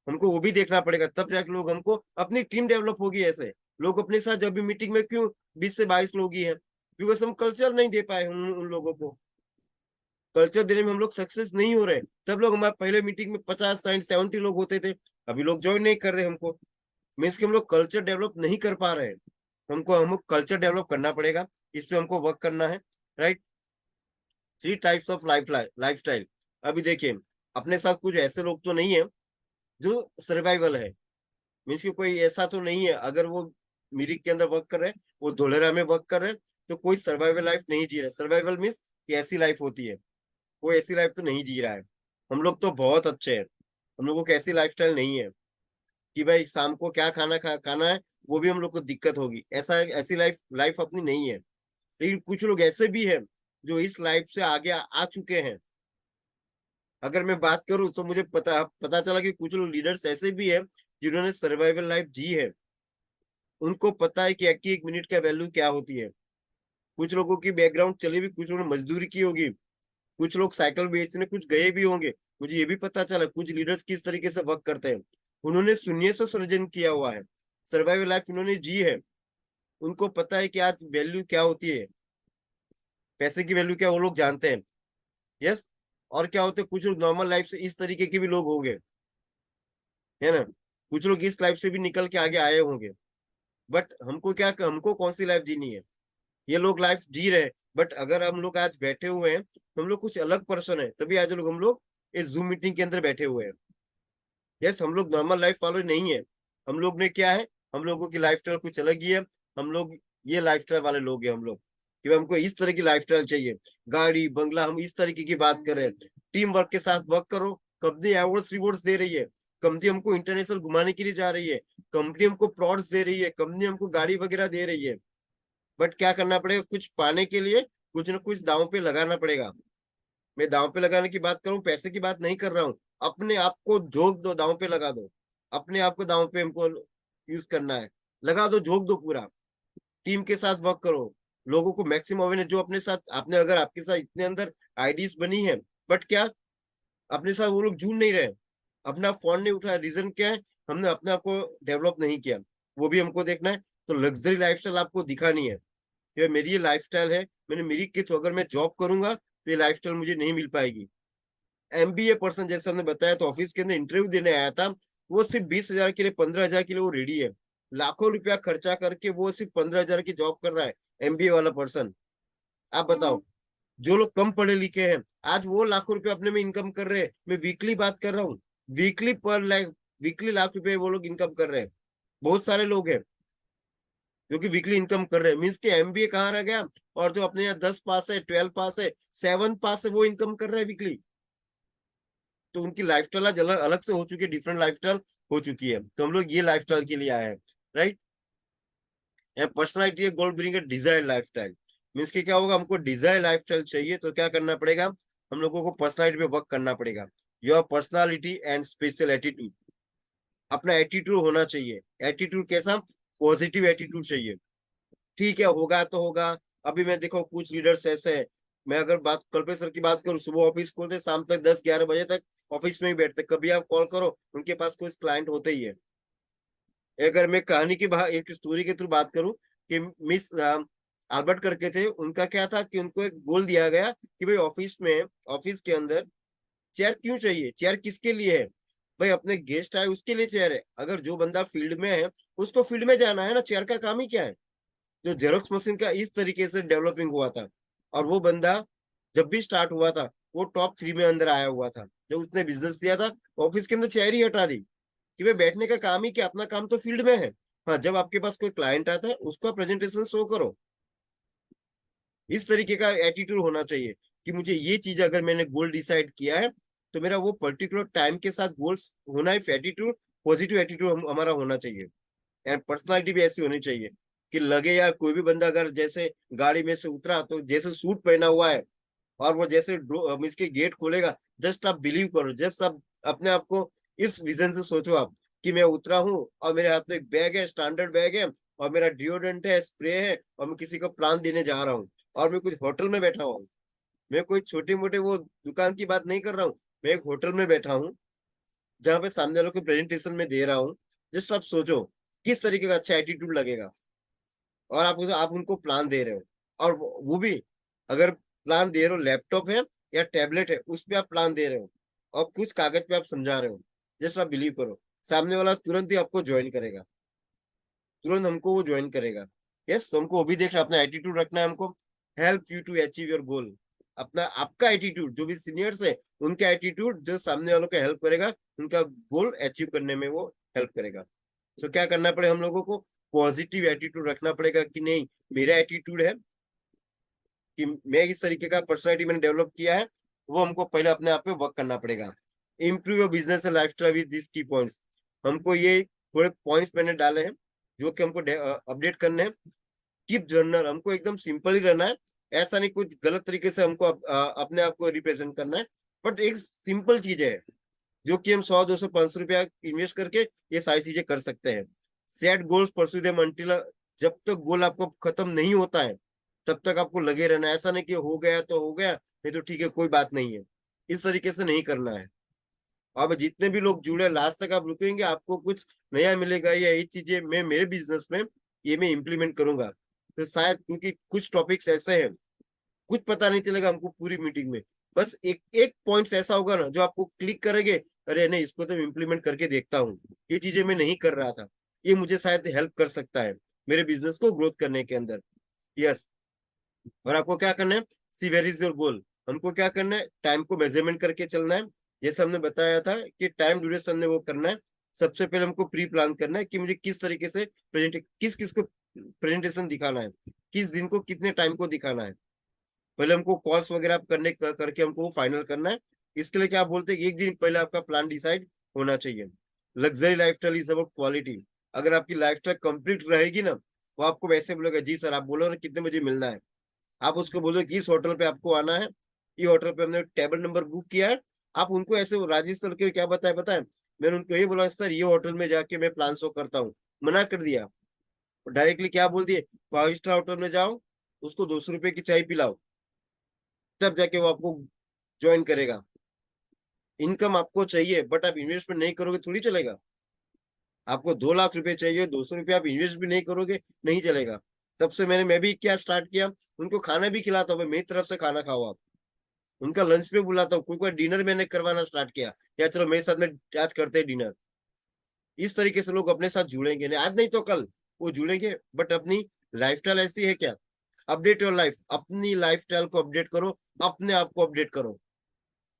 हमको वो भी देखना पड़ेगा, तब जाके लोग हमको, अपनी टीम डेवलप होगी। ऐसे लोग अपने साथ जब भी मीटिंग में क्यों 20 से 22 लोग ही है, बिकॉज हम कल्चर नहीं दे पाए उन लोगों को, कल्चर देने में हम लोग सक्सेस नहीं हो रहे। तब लोग, हमारे पहले मीटिंग में 50 60 70 लोग होते थे, अभी लोग ज्वाइन नहीं कर रहे हमको, मीन्स कि हम लोग कल्चर डेवलप नहीं कर पा रहे हैं। हमको कल्चर डेवलप करना पड़ेगा, इस पे हमको वर्क करना है, राइट? 3 types of lifestyle. अभी देखिए, अपने साथ कुछ ऐसे लोग तो नहीं है जो सर्वाइवल है, मीन्स कि कोई ऐसा तो नहीं है, अगर वो मिरिक के अंदर वर्क कर रहे हैं, वो धोलेरा में वर्क कर रहे हैं, तो कोई सर्वाइवल लाइफ नहीं जी रहा है। सर्वाइवल मीन्स कि ऐसी लाइफ होती है, कोई ऐसी लाइफ तो नहीं जी रहा है। हम लोग तो बहुत अच्छे हैं, हम लोगों को ऐसी लाइफस्टाइल नहीं है कि भाई शाम को क्या खाना है, वो भी हम लोग को दिक्कत होगी, ऐसा ऐसी लाइफ लाइफ अपनी नहीं है। लेकिन कुछ लोग ऐसे भी हैं जो इस लाइफ से आगे आ चुके हैं। अगर मैं बात करूं तो मुझे पता चला कि कुछ लोग लीडर्स ऐसे भी हैं जिन्होंने सर्वाइवल लाइफ जी है, उनको पता है कि एक मिनट का वैल्यू क्या होती है। कुछ लोगों की बैकग्राउंड चली भी, कुछ लोगों ने मजदूरी की होगी, कुछ लोग साइकिल बेचने कुछ गए भी होंगे। मुझे ये भी पता चला कुछ लीडर्स किस तरीके से वर्क करते हैं। उन्होंने शून्य से सृजन किया हुआ है, सर्वाइवल लाइफ उन्होंने जी है। उनको पता है कि आज वैल्यू क्या होती है, पैसे की वैल्यू क्या वो लोग जानते हैं। यस। और क्या होते हैं, कुछ लोग नॉर्मल लाइफ से इस तरीके के भी लोग होंगे, है ना। कुछ लोग इस लाइफ से भी निकल के आगे आए होंगे। बट हमको कौन सी लाइफ जीनी है, ये लोग लाइफ जी रहे हैं। बट अगर हम लोग आज बैठे हुए हैं तो हम लोग कुछ अलग पर्सन है, तभी आज हम लोग इस जूम मीटिंग के अंदर बैठे हुए हैं। यस, हम लोग नॉर्मल लाइफ वाले नहीं है। हम लोग ने क्या है, हम लोगों की लाइफस्टाइल कुछ अलग ही है। हम लोग ये लाइफस्टाइल वाले लोग हैं हम लोग, कि हमको इस तरह की लाइफस्टाइल चाहिए, गाड़ी बंगला, हम इस तरीके की बात कर रहे हैं। टीम वर्क के साथ वर्क करो। कंपनी अवार्ड्स रिवॉर्ड्स दे रही है, कंपनी हमको इंटरनेशनल घुमाने के लिए जा रही है, कंपनी हमको प्लॉट्स दे रही है, कंपनी हमको गाड़ी वगैरह दे रही है। बट क्या करना पड़ेगा, कुछ पाने के लिए कुछ ना कुछ दांव पे लगाना पड़ेगा। मैं दांव पे लगाने की बात करूं, पैसे की बात नहीं कर रहा हूं। अपने आप को झोंक दो, दांव पे लगा दो। अपने आप को दांव पे हमको यूज करना है, लगा दो, झोंक दो पूरा। टीम के साथ वर्क करो, लोगों को मैक्सिमम अवेयरनेस जो अपने साथ आपने, अगर आपके साथ इतने अंदर आईडीज बनी है, बट क्या अपने साथ वो लोग जुड़ नहीं रहे, अपना फोन नहीं उठाया, रीजन क्या है, हमने अपने आप को डेवलप नहीं किया। वो भी हमको देखना है। तो लग्जरी लाइफस्टाइल आपको दिखानी है, ये मेरी ये लाइफस्टाइल है, मैंने मेरी की, तो अगर मैं जॉब करूंगा तो ये लाइफस्टाइल मुझे नहीं मिल पाएगी। एमबीए पर्सन जैसे हमने बताया, तो ऑफिस के अंदर इंटरव्यू देने आया था, वो सिर्फ 20,000 के लिए, 15,000 के लिए वो रेडी है। लाखों रुपया खर्चा करके वो सिर्फ 15,000 की जॉब कर रहा है, एमबीए वाला पर्सन। आप बताओ, जो लोग कम पढ़े लिखे हैं आज वो लाखों रुपए अपने में इनकम कर रहे हैं। मैं वीकली बात कर रहा हूँ, वीकली पर लाख, वीकली लाख रुपए वो लोग इनकम कर रहे हैं। बहुत सारे लोग हैं जो कि वीकली इनकम कर रहे हैं। मीन्स के एमबीए कहाँ रह गया, और जो अपने यहाँ 10 पास है, 12 पास है, 7 पास है, वो इनकम कर रहे हैं वीकली। तो उनकी लाइफस्टाइल आज अलग अलग से हो चुकी है, डिफरेंट लाइफस्टाइल हो चुकी है। तो हम लोग ये लाइफस्टाइल के लिए आए हैं, राइट। पर्सनैलिटी गोल ब्रिंग डिजायर लाइफस्टाइल। मीन्स के क्या होगा, हमको डिजायर लाइफस्टाइल चाहिए तो क्या करना पड़ेगा, हम लोगों को पर्सनैलिटी पे वर्क करना पड़ेगा। Your personality and special attitude, अपना एटीट्यूड होना चाहिए। एटीट्यूड कैसा, पॉजिटिव एटीट्यूड चाहिए। ठीक है, होगा तो होगा। अभी मैं देखो कुछ लीडर्स ऐसे हैं, मैं अगर बात कल्पेश सर की बात करूँ, सुबह ऑफिस खोलते, शाम तक 10-11 बजे तक ऑफिस में ही बैठते। कभी आप कॉल करो, उनके पास कोई क्लाइंट होते ही है। अगर मैं कहानी की एक स्टोरी के थ्रू बात करूं, कि मिस आल्बर्ट करके थे, उनका क्या था कि उनको एक गोल दिया गया कि भाई ऑफिस के अंदर चेयर क्यों चाहिए, चेयर किसके लिए है, भाई अपने गेस्ट आए उसके लिए चेयर है। अगर जो बंदा फील्ड में है उसको फील्ड में जाना है ना, चेयर का काम ही क्या है। जो जेरोक्स मशीन का इस तरीके से डेवलपिंग हुआ था, और वो बंदा जब भी स्टार्ट हुआ था वो टॉप 3 में अंदर आया हुआ था। जब उसने बिजनेस दिया था, ऑफिस के अंदर चेयर ही हटा दी, कि भाई बैठने का काम ही क्या, अपना काम तो फील्ड में है। हाँ, जब आपके पास कोई क्लाइंट आता है उसका प्रेजेंटेशन शो करो। इस तरीके का एटीट्यूड होना चाहिए कि मुझे ये चीज, अगर मैंने गोल डिसाइड किया है तो मेरा वो पर्टिकुलर टाइम के साथ गोल्स होना है। एटीट्यूड, पॉजिटिव एटीट्यूड हमारा होना चाहिए। एंड पर्सनालिटी भी ऐसी होनी चाहिए कि लगे यार, कोई भी बंदा अगर जैसे गाड़ी में से उतरा तो जैसे सूट पहना हुआ है, और वो जैसे इसके गेट खोलेगा, जस्ट आप बिलीव करो, जस्ट आप अपने आप को इस विजन से सोचो आप, कि मैं उतरा हूँ और मेरे हाथ में एक बैग है, स्टैंडर्ड बैग है, और मेरा डिओड्रेंट है, स्प्रे है, और मैं किसी को प्लान देने जा रहा हूँ, और मैं कुछ होटल में बैठा हुआ हूँ। मैं कोई छोटे मोटे वो दुकान की बात नहीं कर रहा हूँ, मैं एक होटल में बैठा हूँ जहाँ पे सामने वालों को प्रेजेंटेशन में दे रहा हूँ। जस्ट आप सोचो किस तरीके का अच्छा एटीट्यूड लगेगा। और आप उनको प्लान दे रहे हो, और वो भी अगर प्लान दे रहे हो, लैपटॉप है या टैबलेट है, उस पे आप प्लान दे रहे हो, और कुछ कागज पे आप समझा रहे हो, जस्ट आप बिलीव करो, सामने वाला तुरंत ही आपको ज्वाइन करेगा, तुरंत हमको वो ज्वाइन करेगा। यस, तो हमको वो भी देखना, अपना एटीट्यूड रखना है हमको। Help you to achieve your goal, अपना आपका एटीट्यूड, जो भी सीनियर्स है उनका एटीट्यूड जो सामने वालों को हेल्प करेगा, उनका गोल अचीव करने में वो हेल्प करेगा। तो क्या करना पड़ेगा हम लोगों को, पॉजिटिव एटीट्यूड रखना पड़ेगा कि नहीं, मेरा एटीट्यूड है कि मैं इस तरीके का पर्सनैलिटी मैंने डेवलप किया है, वो हमको पहले अपने आप पे वर्क करना पड़ेगा। Improve your business and lifestyle with this की पॉइंट्स, हमको ये थोड़े पॉइंट्स मैंने डाले हैं जो कि हमको अपडेट करने हैं। कीप जर्नल, हमको एकदम सिंपल ही रहना है, ऐसा नहीं कुछ गलत तरीके से हमको अपने आप को रिप्रेजेंट करना है। बट एक सिंपल चीज है जो कि हम 100, 200, 500 रुपया इन्वेस्ट करके ये सारी चीजें कर सकते हैं। Set goals, pursue them until, जब तक गोल आपको खत्म नहीं होता है तब तक आपको लगे रहना है। ऐसा नहीं कि हो गया तो हो गया, नहीं तो ठीक है कोई बात नहीं है, इस तरीके से नहीं करना है। अब जितने भी लोग जुड़े लास्ट तक आप रुकेंगे, आपको कुछ नया मिलेगा, या ये चीजें मैं मेरे बिजनेस में ये मैं इम्प्लीमेंट करूंगा। तो शायद क्योंकि कुछ टॉपिक्स ऐसे हैं, कुछ पता नहीं चलेगा हमको पूरी मीटिंग में, बस एक एक पॉइंट ऐसा होगा ना जो आपको क्लिक करेंगे, अरे नहीं इसको तो इम्प्लीमेंट करके देखता हूँ, ये चीजें मैं नहीं कर रहा था, ये मुझे शायद हेल्प कर सकता है मेरे बिजनेस को ग्रोथ करने के अंदर। यस। और आपको क्या करना है, सी वेर इज योर गोल। हमको क्या करना है, टाइम को मेजरमेंट करके चलना है। जैसे हमने बताया था कि टाइम ड्यूरेशन में वो करना है। सबसे पहले हमको प्री प्लान करना है कि मुझे किस तरीके से किस किस को प्रेजेंटेशन दिखाना है, किस दिन को कितने टाइम को दिखाना है। पहले हमको कॉल्स वगैरह करके हमको वो फाइनल करना है। इसके लिए क्या बोलते हैं, एक दिन पहले आपका प्लान डिसाइड होना चाहिए। Luxury lifestyle is about quality. अगर आपकी लाइफस्टाइल कंप्लीट रहेगी ना, वो आपको वैसे बोलेगा, जी सर आप बोलो ना कितने बजे मिलना है। आप उसको बोलो कि इस होटल पे आपको आना है, ये होटल पे हमने टेबल नंबर बुक किया है। आप उनको ऐसे राजेश सर के क्या बताया पता है, मैंने उनको ये बोला सर ये होटल में जाके मैं प्लान शो करता हूँ, मना कर दिया। डायरेक्टली क्या बोल दिए, 5 स्टार होटल में जाओ, उसको 200 रुपए की चाय पिलाओ, तब जाके वो आपको ज्वाइन करेगा। इनकम आपको चाहिए, बट आप इन्वेस्टमेंट नहीं करोगे थोड़ी चलेगा। आपको 2 लाख रुपए चाहिए, 200 रुपये आप इन्वेस्ट भी नहीं करोगे, नहीं चलेगा। तब से मैं भी क्या स्टार्ट किया, उनको खाना भी खिलाता हूँ, मेरी तरफ से खाना खाओ आप। उनका लंच पे बुलाता हूँ, कोई डिनर मैंने करवाना स्टार्ट किया, या चलो मेरे साथ में आज करते हैं डिनर। इस तरीके से लोग अपने साथ जुड़ेंगे, नहीं आज नहीं तो कल वो जुड़ेंगे। बट अपनी लाइफस्टाइल ऐसी है क्या, अपडेट योर लाइफ, अपनी लाइफस्टाइल को अपडेट करो, अपने आप को अपडेट करो।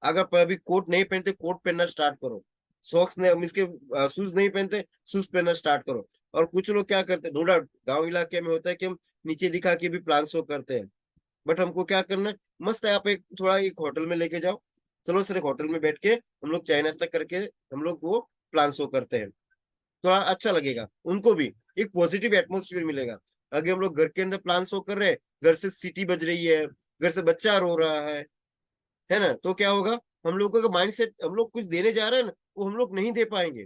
अगर अभी कोट नहीं पहनते, कोट पहनना स्टार्ट करो। सॉक्स नहीं, इसके शूज नहीं पहनते, शूज पहनना स्टार्ट करो। और कुछ लोग क्या करते हैं, नो डाउट गाँव इलाके में होता है कि हम नीचे दिखा के भी प्लान शो करते हैं। बट हमको क्या करना है, मस्त है, आप एक थोड़ा एक होटल में लेके जाओ, चलो सर एक होटल में बैठ के हम लोग चाय नाश्ता करके हम लोग वो प्लान शो करते हैं। थोड़ा अच्छा लगेगा उनको भी, एक पॉजिटिव एटमोसफियर मिलेगा। अगर हम लोग घर के अंदर प्लान शो कर रहे हैं, घर से सीटी बज रही है, घर से बच्चा रो रहा है ना, तो क्या होगा, हम लोगों का माइंड सेट, हम लोग कुछ देने जा रहे हैं ना, वो हम लोग नहीं दे पाएंगे।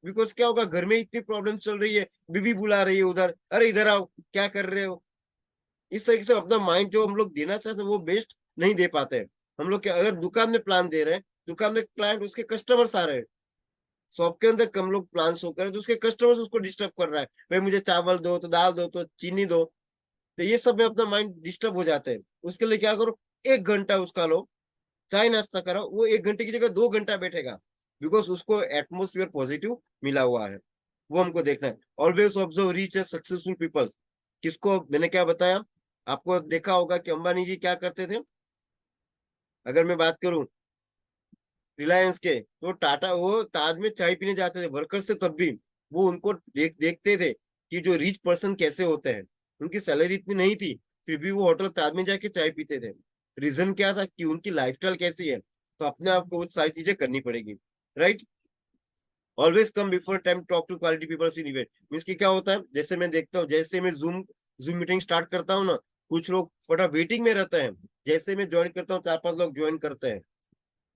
बिकॉज क्या होगा, घर में इतनी प्रॉब्लम चल रही है, बीवी बुला रही है उधर, अरे इधर आओ क्या कर रहे हो। इस तरीके से अपना माइंड जो हम लोग देना चाहते हैं वो बेस्ट नहीं दे पाते हैं। हम लोग क्या, अगर दुकान में प्लान दे रहे हैं, दुकान में क्लाइंट उसके कस्टमर्स आ रहे हैं, शॉप के अंदर कम लोग प्लान शो करें तो उसके कस्टमर्स उसको डिस्टर्ब कर रहा है, भाई मुझे चावल दो तो दाल दो तो चीनी दो। तो ये सब में अपना माइंड डिस्टर्ब हो जाते हैं। उसके लिए क्या करो, 1 घंटा उसका लो, चाय नाश्ता कराओ, वो 1 घंटे की जगह 2 घंटा बैठेगा। बिकॉज उसको एटमोसफियर पॉजिटिव मिला हुआ है, वो हमको देखना है। Always observe reach and successful peoples. किसको मैंने क्या बताया, आपको देखा होगा कि अंबानी जी क्या करते थे। अगर मैं बात करूं रिलायंस के, तो टाटा वो ताज में चाय पीने जाते थे वर्कर्स से, तब भी वो उनको देखते थे कि जो रिच पर्सन कैसे होते हैं। उनकी सैलरी इतनी नहीं थी, फिर भी वो होटल ताज में जाके चाय पीते थे। रीजन क्या था कि उनकी लाइफस्टाइल कैसी है। तो अपने आप को वो सारी चीजें करनी पड़ेगी, right. Always come before time, talk to quality peoples in event. Means की क्या होता है, जैसे मैं देखता हूँ, जैसे मैं जूम जूम मीटिंग स्टार्ट करता हूँ ना, कुछ लोग फटा वेटिंग में रहते हैं। जैसे मैं ज्वाइन करता हूँ, 4-5 लोग ज्वाइन करते हैं।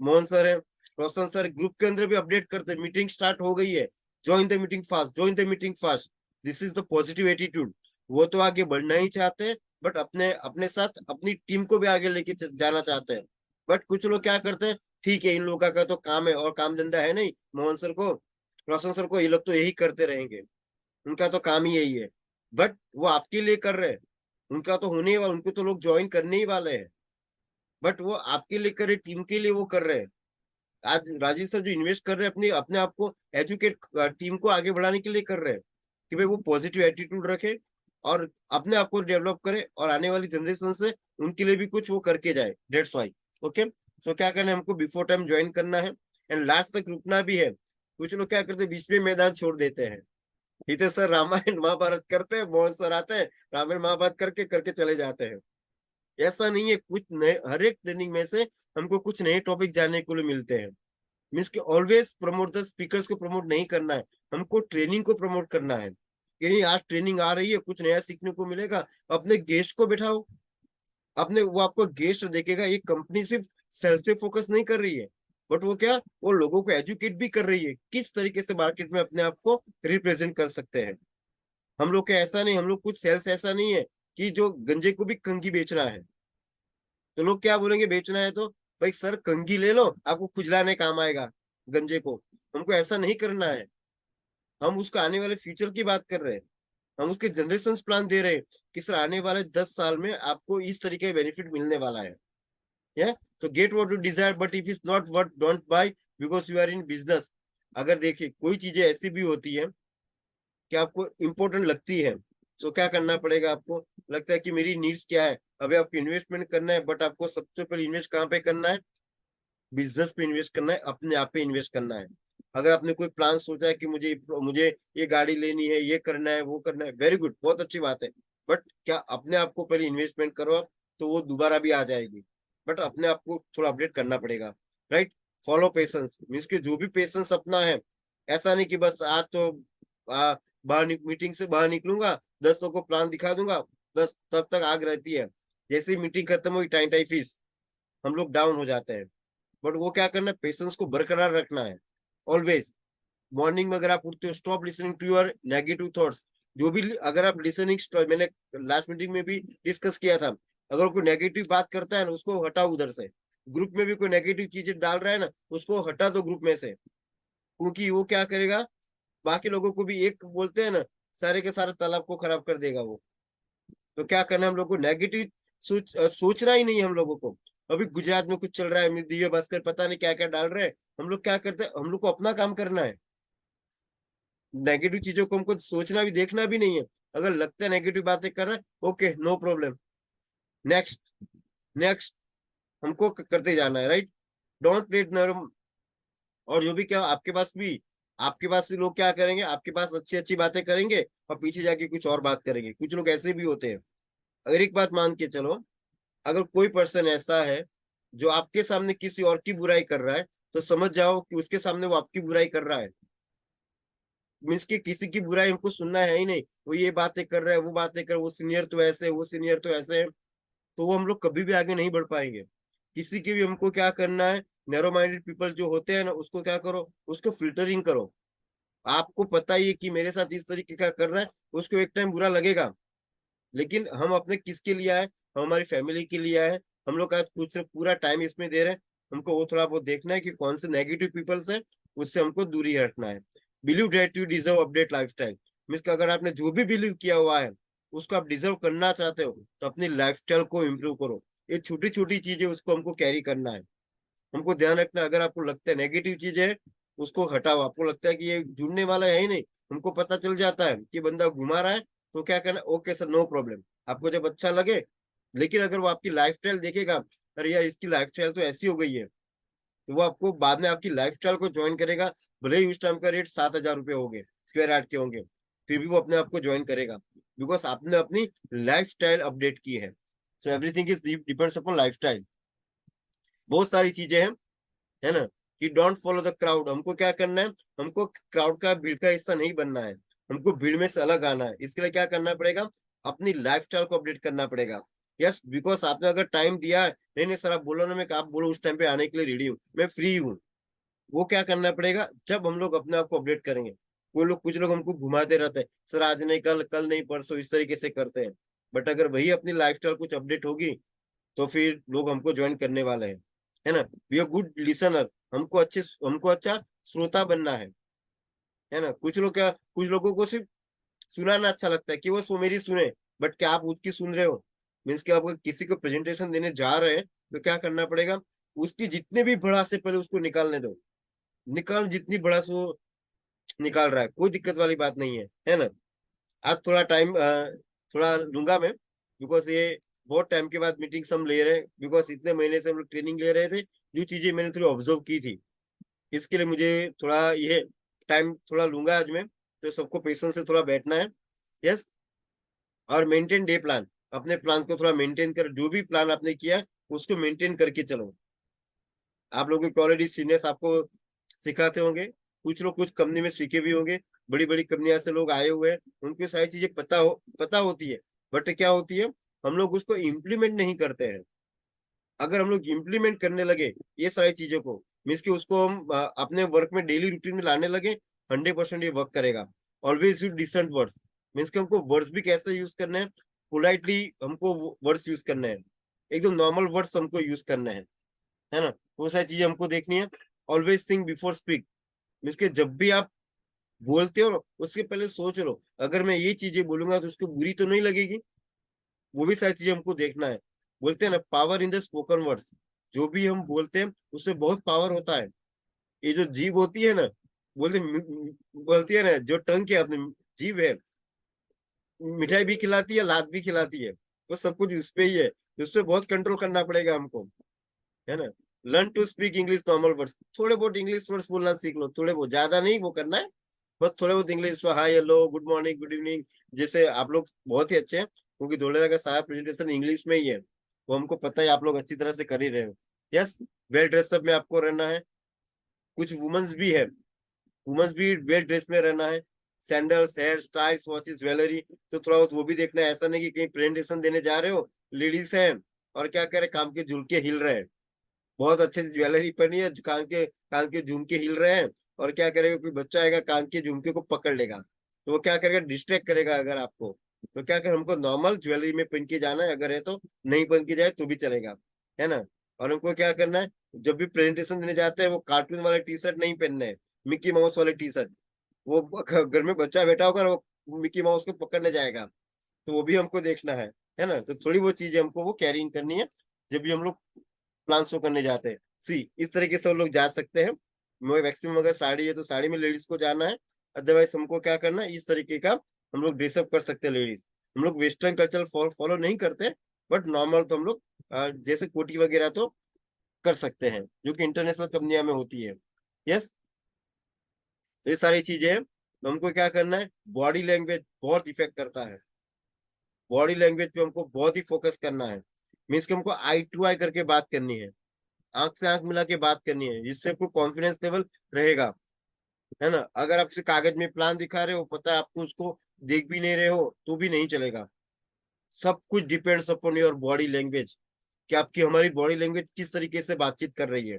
मोहन सर है, रोशन सर ग्रुप के अंदर भी अपडेट करते हैं, मीटिंग स्टार्ट हो गई है, join the meeting fast, join the meeting fast. This is the positive attitude. वो तो आगे बढ़ना ही चाहते हैं, बट अपने अपने साथ अपनी टीम को भी आगे लेके जाना चाहते हैं। बट कुछ लोग क्या करते हैं, ठीक है इन लोगों का तो काम है और काम धंधा है नहीं, मोहन सर को रोशन सर को, ये लोग तो यही करते रहेंगे, उनका तो काम ही यही है। बट वो आपके लिए कर रहे हैं, उनका तो होने वाला, उनको तो लोग ज्वाइन करने ही वाले हैं। बट वो आपके लिए कर रहे, टीम के लिए वो कर रहे हैं। आज राजीव सर जो इन्वेस्ट कर रहे हैं अपने अपने आप को एजुकेट, टीम को आगे बढ़ाने के लिए कर रहे हैं, कि भाई वो पॉजिटिव एटीट्यूड रखे और अपने आप को डेवलप करे, और आने वाली जनरेशन से उनके लिए भी कुछ वो करके जाए। That's why. ओके। सो क्या करना है, हमको बिफोर टाइम ज्वाइन करना है एंड लास्ट तक रुकना भी है। कुछ लोग क्या करते हैं, बीच में मैदान छोड़ देते हैं। इतने सर रामायण महाभारत करते हैं, बहुत सर आते हैं, रामायण महाभारत करके करके चले जाते हैं। ऐसा नहीं है, कुछ नए हर एक ट्रेनिंग में से हमको कुछ नए टॉपिक जानने को मिलते हैं। मीन्स कि ऑलवेज प्रमोट द स्पीकर्स को प्रमोट नहीं करना है, हमको ट्रेनिंग को प्रमोट करना है। कि नहीं आज ट्रेनिंग आ रही है, कुछ नया सीखने को मिलेगा, अपने गेस्ट को बैठाओ। अपने वो आपको गेस्ट देखेगा, ये कंपनी सिर्फ सेल्स पे फोकस नहीं कर रही है, बट वो क्या, वो लोगों को एजुकेट भी कर रही है किस तरीके से मार्केट में अपने आप को रिप्रेजेंट कर सकते हैं। हम लोग का ऐसा नहीं, हम लोग कुछ सेल्स ऐसा नहीं है कि जो गंजे को भी कंघी बेचना है, तो लोग क्या बोलेंगे बेचना है तो भाई सर कंघी ले लो, आपको खुजलाने काम आएगा गंजे को। हमको ऐसा नहीं करना है, हम उसको आने वाले फ्यूचर की बात कर रहे हैं, हम उसके जनरेशन प्लान दे रहे हैं कि सर आने वाले 10 साल में आपको इस तरीके का बेनिफिट मिलने वाला है। या तो get what you desire but if is not what don't buy because you are in business. अगर देखिए कोई चीजें ऐसी भी होती है कि आपको इम्पोर्टेंट लगती है, तो क्या करना पड़ेगा, आपको लगता है कि मेरी नीड्स क्या है, अभी आपको इन्वेस्टमेंट करना है, बट आपको सबसे पहले इन्वेस्ट कहाँ पे करना है, बिजनेस पे इन्वेस्ट करना है, अपने आप पे इन्वेस्ट करना है। अगर आपने कोई प्लान सोचा है कि मुझे मुझे ये गाड़ी लेनी है, ये करना है, वो करना है, वेरी गुड, बहुत अच्छी बात है, बट क्या अपने आप को पहले इन्वेस्टमेंट करो आप, तो वो दोबारा भी आ जाएगी, बट अपने आप को थोड़ा अपडेट करना पड़ेगा, राइट। फॉलो पेशेंस मीन्स कि जो भी पेशेंस अपना है, ऐसा नहीं कि बस आज तो बाहर मीटिंग से बाहर निकलूंगा, 10 लोगों को प्लान दिखा दूंगा, बस तब तक आग रहती है, जैसे ही मीटिंग खत्म हुई टाइम टाइफिस हम लोग डाउन हो जाते हैं। बट वो क्या करना है, पेशेंस को बरकरार रखना है ऑलवेज। मॉर्निंग में अगर आप उठते हो, stop listening to your negative thoughts. जो भी अगर आप लिसनिंग, मैंने लास्ट मीटिंग में भी डिस्कस किया था, अगर कोई नेगेटिव बात करता है ना, उसको हटाओ उधर से। ग्रुप में भी कोई नेगेटिव चीजें डाल रहा है ना, उसको हटा दो ग्रुप में से, क्योंकि वो क्या करेगा, बाकी लोगों को भी, एक बोलते हैं ना, सारे के सारे तालाब को खराब कर देगा वो। तो क्या करना है हम लोग को, नेगेटिव सोचना ही नहीं है हम लोगों को। अभी गुजरात में कुछ चल रहा है, दिव्य भास्कर पता नहीं क्या क्या डाल रहे हैं, हम लोग क्या करते हैं, हम लोग को अपना काम करना है, नेगेटिव चीजों को हमको सोचना भी देखना भी नहीं है। अगर लगता है नेगेटिव बातें कर रहा है, okay no problem, next next, हमको करते जाना है, राइट। डोंट लेट नर्म। और जो भी क्या आपके पास से लोग क्या करेंगे, आपके पास अच्छी अच्छी बातें करेंगे और पीछे जाके कुछ और बात करेंगे, कुछ लोग ऐसे भी होते हैं। अगर एक बात मान के चलो, अगर कोई पर्सन ऐसा है जो आपके सामने किसी और की बुराई कर रहा है, तो समझ जाओ कि उसके सामने वो आपकी बुराई कर रहा है। मीन्स कि किसी की बुराई हमको सुनना है ही नहीं, वो ये बातें कर रहा है, वो बातें कर, वो सीनियर तो ऐसे, वो सीनियर तो ऐसे है, तो वो हम लोग कभी भी आगे नहीं बढ़ पाएंगे। किसी की भी हमको क्या करना है, नैरो माइंडेड पीपल जो होते हैं ना, उसको क्या करो, उसको फिल्टरिंग करो। आपको पता ही है कि मेरे साथ इस तरीके का कर रहा है, उसको एक टाइम बुरा लगेगा, लेकिन हम अपने किसके लिए आए, हम हमारी फैमिली के लिए आए। हम लोग आज कुछ पूरा टाइम इसमें दे रहे हैं, हमको वो थोड़ा बहुत देखना है कि कौन से नेगेटिव पीपल्स है, उससे हमको दूरी हटना है। Believe date you deserve update lifestyle. Means अगर आपने जो भी बिलीव किया हुआ है उसको आप डिजर्व करना चाहते हो, तो अपनी लाइफस्टाइल को इम्प्रूव करो। ये छोटी छोटी चीजें उसको हमको कैरी करना है, हमको ध्यान रखना है। अगर आपको लगता है नेगेटिव चीजें है, उसको हटाओ। आपको लगता है कि ये जुड़ने वाला है ही नहीं, हमको पता चल जाता है कि बंदा घुमा रहा है, तो क्या करना, ओके सर नो प्रॉब्लम, आपको जब अच्छा लगे। लेकिन अगर वो आपकी लाइफस्टाइल देखेगा, अरे यार इसकी लाइफस्टाइल तो ऐसी हो गई है, तो वो आपको बाद में आपकी लाइफस्टाइल को ज्वाइन करेगा। भले ही उस टाइम का रेट 7,000 रुपये होंगे, स्क्वायर यार्ड के होंगे, फिर भी वो अपने आप को ज्वाइन करेगा, बिकॉज आपने अपनी लाइफस्टाइल अपडेट की है। So everything is depends upon lifestyle. बहुत सारी चीजें हैं, है ना, कि डोंट फॉलो द क्राउड। हमको क्या करना है, हमको क्राउड का, भीड़ का हिस्सा नहीं बनना है, हमको भीड़ में से अलग आना है। इसके लिए क्या करना पड़ेगा, अपनी लाइफस्टाइल को अपडेट करना पड़ेगा। यस, बिकॉज आपने अगर टाइम दिया है, नहीं नहीं सर आप बोलो ना, मैं आप बोलो उस टाइम पे आने के लिए रेडी हूँ, मैं फ्री हूँ, वो क्या करना पड़ेगा, जब हम लोग अपने आप को अपडेट करेंगे। कोई लोग, कुछ लोग हमको घुमाते रहते हैं, सर आज नहीं कल, कल नहीं परसों, इस तरीके से करते हैं। बट अगर वही अपनी लाइफस्टाइल कुछ अपडेट होगी, तो फिर लोग हमको ज्वाइन करने वाले हैं, है ना। बी अ गुड लिसनर, हमको अच्छा श्रोता बनना है ना। कुछ लोग क्या, कुछ लोगों को सिर्फ सुनाना अच्छा लगता है कि वो मेरी सुने, बट क्या आप उसकी सुन रहे हो। मीन्स कि आप किसी को प्रेजेंटेशन देने जा रहे हैं, तो क्या करना पड़ेगा, उसकी जितने भी भड़ास से पहले उसको निकालने दो। निकाल, जितनी भड़ास वो निकाल रहा है, कोई दिक्कत वाली बात नहीं है ना। आज थोड़ा टाइम थोड़ा लूंगा मैं, बिकॉज ये बहुत टाइम के बाद मीटिंग्स हम ले रहे हैं, बिकॉज इतने महीने से हम लोग ट्रेनिंग ले रहे थे। जो चीजें मैंने थोड़ी ऑब्जर्व की थी, इसके लिए मुझे थोड़ा ये टाइम थोड़ा लूंगा आज मैं। तो सबको पेशेंस से थोड़ा बैठना है। यस। और मेंटेन डे प्लान, अपने प्लान को थोड़ा मेंटेन कर, जो भी प्लान आपने किया उसको मेंटेन करके चलो। आप लोगों के ऑलरेडी सीनियर्स आपको सिखाते होंगे, कुछ लोग कुछ कंपनी में सीखे भी होंगे, बड़ी बड़ी कंपनियां से लोग आए हुए हैं, उनको सारी चीजें पता होती है। बट क्या होती है, हम लोग उसको इम्प्लीमेंट नहीं करते हैं। अगर हम लोग इम्प्लीमेंट करने लगे ये सारी चीजों को, मीन्स कि उसको हम अपने वर्क में डेली रूटीन में लाने लगे, 100% ये वर्क करेगा। Always use decent words, means कि हमको वर्ड्स भी कैसे यूज करने हैं, पोलाइटली हमको वर्ड्स यूज करना है, एकदम नॉर्मल वर्ड्स हमको यूज करना है ना। वो सारी चीजें हमको देखनी है। Always think before speak, means के जब भी आप बोलते हो ना, उसके पहले सोच लो अगर मैं ये चीजें बोलूंगा तो उसको बुरी तो नहीं लगेगी। वो भी सारी चीजें हमको देखना है। बोलते हैं ना power in the spoken words, जो भी हम बोलते हैं उससे बहुत पावर होता है। ये जो जीभ होती है ना, बोलते बोलती है ना, जो टंग के अपने जीभ है, मिठाई भी खिलाती है, लात भी खिलाती है, वो सब कुछ उस पे ही है। उस पे बहुत कंट्रोल करना पड़ेगा हमको, है ना। Learn to speak English normal words, थोड़े बहुत इंग्लिश वर्ड्स बोलना सीख लो, थोड़े बहुत, ज्यादा नहीं वो करना है, बस थोड़े बहुत English, hi hello good morning good evening. जैसे आप लोग बहुत ही अच्छे हैं, क्योंकि धोलेरा का सारा प्रेजेंटेशन इंग्लिश में ही है, वो हमको पता है, आप लोग अच्छी तरह से कर ही रहे हो। यस, वेल ड्रेसअप में आपको रहना है। कुछ वुमेन्स भी है, वुमेन्स भी वेल ड्रेस में रहना है, sandals, hair styles, watches, jewellery, तो थोड़ा बहुत वो भी देखना है। ऐसा नहीं कि कहीं प्रेजेंटेशन देने जा रहे हो, लेडीज है और क्या करे, काम के झुलके हिल रहे हैं, बहुत अच्छे से ज्वेलरी पहनी है, कान के झुमके हिल रहे हैं, और क्या करेगा, कोई बच्चा आएगा कान के झुमके को पकड़ लेगा, तो वो क्या करेगा, डिस्ट्रैक्ट करेगा अगर आपको। तो क्या कर, हमको नॉर्मल ज्वेलरी में पहन के जाना है, अगर है तो, नहीं पहन के जाए तो भी चलेगा, है ना। और हमको क्या करना है, जब भी प्रेजेंटेशन देने जाते हैं, वो कार्टून वाले टी शर्ट नहीं पहनने हैं, मिक्की माउस वाले टी शर्ट। वो घर में बच्चा बैठा होगा ना, वो मिक्की माउस को पकड़ने जाएगा, तो वो भी हमको देखना है ना। तो थोड़ी वो चीजें हमको वो कैरिंग करनी है जब भी हम लोग प्लान शो करने जाते हैं। सी, इस तरीके से हम लोग जा सकते हैं। मैक्सिमम अगर साड़ी है तो साड़ी में लेडीज को जाना है, अदरवाइज हमको क्या करना है, इस तरीके का हम लोग ड्रेसअप कर सकते हैं लेडीज। हम लोग वेस्टर्न कल्चर फॉलो नहीं करते, बट नॉर्मल तो हम लोग जैसे कोटी वगैरह तो कर सकते हैं, जो कि इंटरनेशनल कंपनियां में होती है। यस, तो ये सारी चीजें हैं। तो हमको क्या करना है, बॉडी लैंग्वेज बहुत इफेक्ट करता है, बॉडी लैंग्वेज पे हमको बहुत ही फोकस करना है। मीन्स कि हमको आई टू आई करके बात करनी है, आंख से आंख मिला के बात करनी है, जिससे आपको कॉन्फिडेंस लेवल रहेगा, है ना। अगर आप कागज में प्लान दिखा रहे हो, पता है आपको, उसको देख भी नहीं रहे हो तो भी नहीं चलेगा। सब कुछ depends upon your body language, कि आपकी हमारी बॉडी लैंग्वेज किस तरीके से बातचीत कर रही है।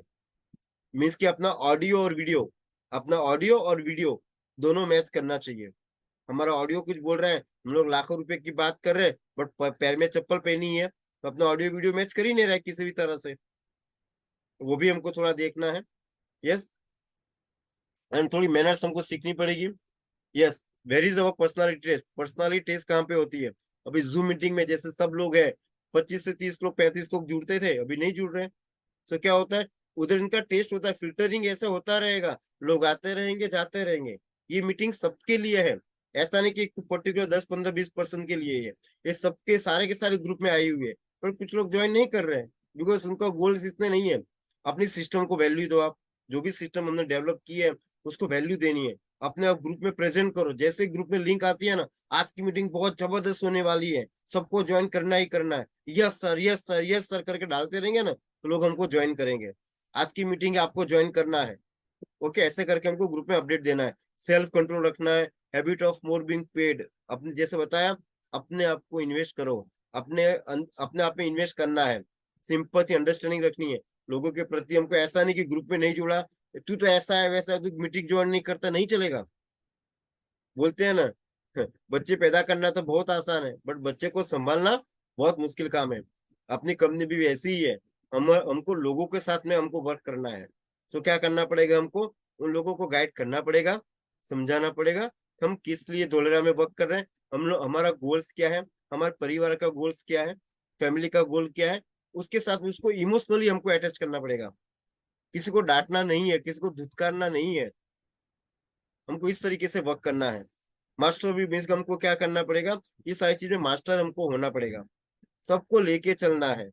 मीन्स कि अपना ऑडियो और वीडियो दोनों मैच करना चाहिए। हमारा ऑडियो कुछ बोल रहा है, हम लोग लाखों रुपए की बात कर रहे हैं, बट पैर में चप्पल पहनी है, तो अपना ऑडियो वीडियो मैच कर ही नहीं रहा है किसी भी तरह से। वो भी हमको थोड़ा देखना है। यस, एंड थोड़ी मैनर्स हमको सीखनी पड़ेगी। Yes, where is our personality test. Personality test कहाँ पे होती है, अभी जूम मीटिंग में जैसे सब लोग हैं, 25 से 30 लोग, 35 लोग जुड़ते थे, अभी नहीं जुड़ रहे। तो क्या होता है, उधर इनका टेस्ट होता है, फिल्टरिंग ऐसे होता रहेगा, लोग आते रहेंगे जाते रहेंगे। ये मीटिंग सबके लिए है, ऐसा नहीं कि पर्टिकुलर 10 15 20% के लिए है, ये सबके सारे के सारे ग्रुप में आई हुई है। पर कुछ लोग ज्वाइन नहीं कर रहे हैं, बिकॉज उनका गोल्स इतने नहीं है। अपनी सिस्टम को वैल्यू दो, आप जो भी सिस्टम हमने डेवलप की है उसको वैल्यू देनी है, अपने आप ग्रुप में प्रेजेंट करो। जैसे ग्रुप में लिंक आती है ना, आज की मीटिंग बहुत जबरदस्त होने वाली है, सबको ज्वाइन करना ही करना है, yes sir yes sir yes sir करके डालते रहेंगे ना, तो लोग हमको ज्वाइन करेंगे। आज की मीटिंग है, आपको ज्वाइन करना है, ओके, ऐसे करके हमको ग्रुप में अपडेट देना है। सेल्फ कंट्रोल रखना है, habit of more being paid, अपने जैसे बताया, अपने आप को इन्वेस्ट करो, अपने आप में इन्वेस्ट करना है। सिंपथी अंडरस्टैंडिंग रखनी है लोगों के प्रति हमको। ऐसा नहीं कि ग्रुप में नहीं जुड़ा, तू तो ऐसा है वैसा है, तू मीटिंग ज्वाइन नहीं करता, नहीं चलेगा। बोलते हैं ना, बच्चे पैदा करना तो बहुत आसान है, बट बच्चे को संभालना बहुत मुश्किल काम है। अपनी कंपनी भी वैसी ही है, हमको लोगों के साथ में हमको वर्क करना है। तो क्या करना पड़ेगा, हमको उन लोगों को गाइड करना पड़ेगा, समझाना पड़ेगा हम किस लिए धोलेरा में वर्क कर रहे हैं, हम लोग, हमारा गोल्स क्या है, हमारे परिवार का गोल्स क्या है, फैमिली का गोल क्या है। उसके साथ उसको इमोशनली हमको अटैच करना पड़ेगा। किसी को डांटना नहीं है, किसी को धुतकारना नहीं है, हमको इस तरीके से वर्क करना है। मास्टर भी मीन्स हमको क्या करना पड़ेगा, ये सारी चीजें मास्टर हमको होना पड़ेगा, सबको लेके चलना है।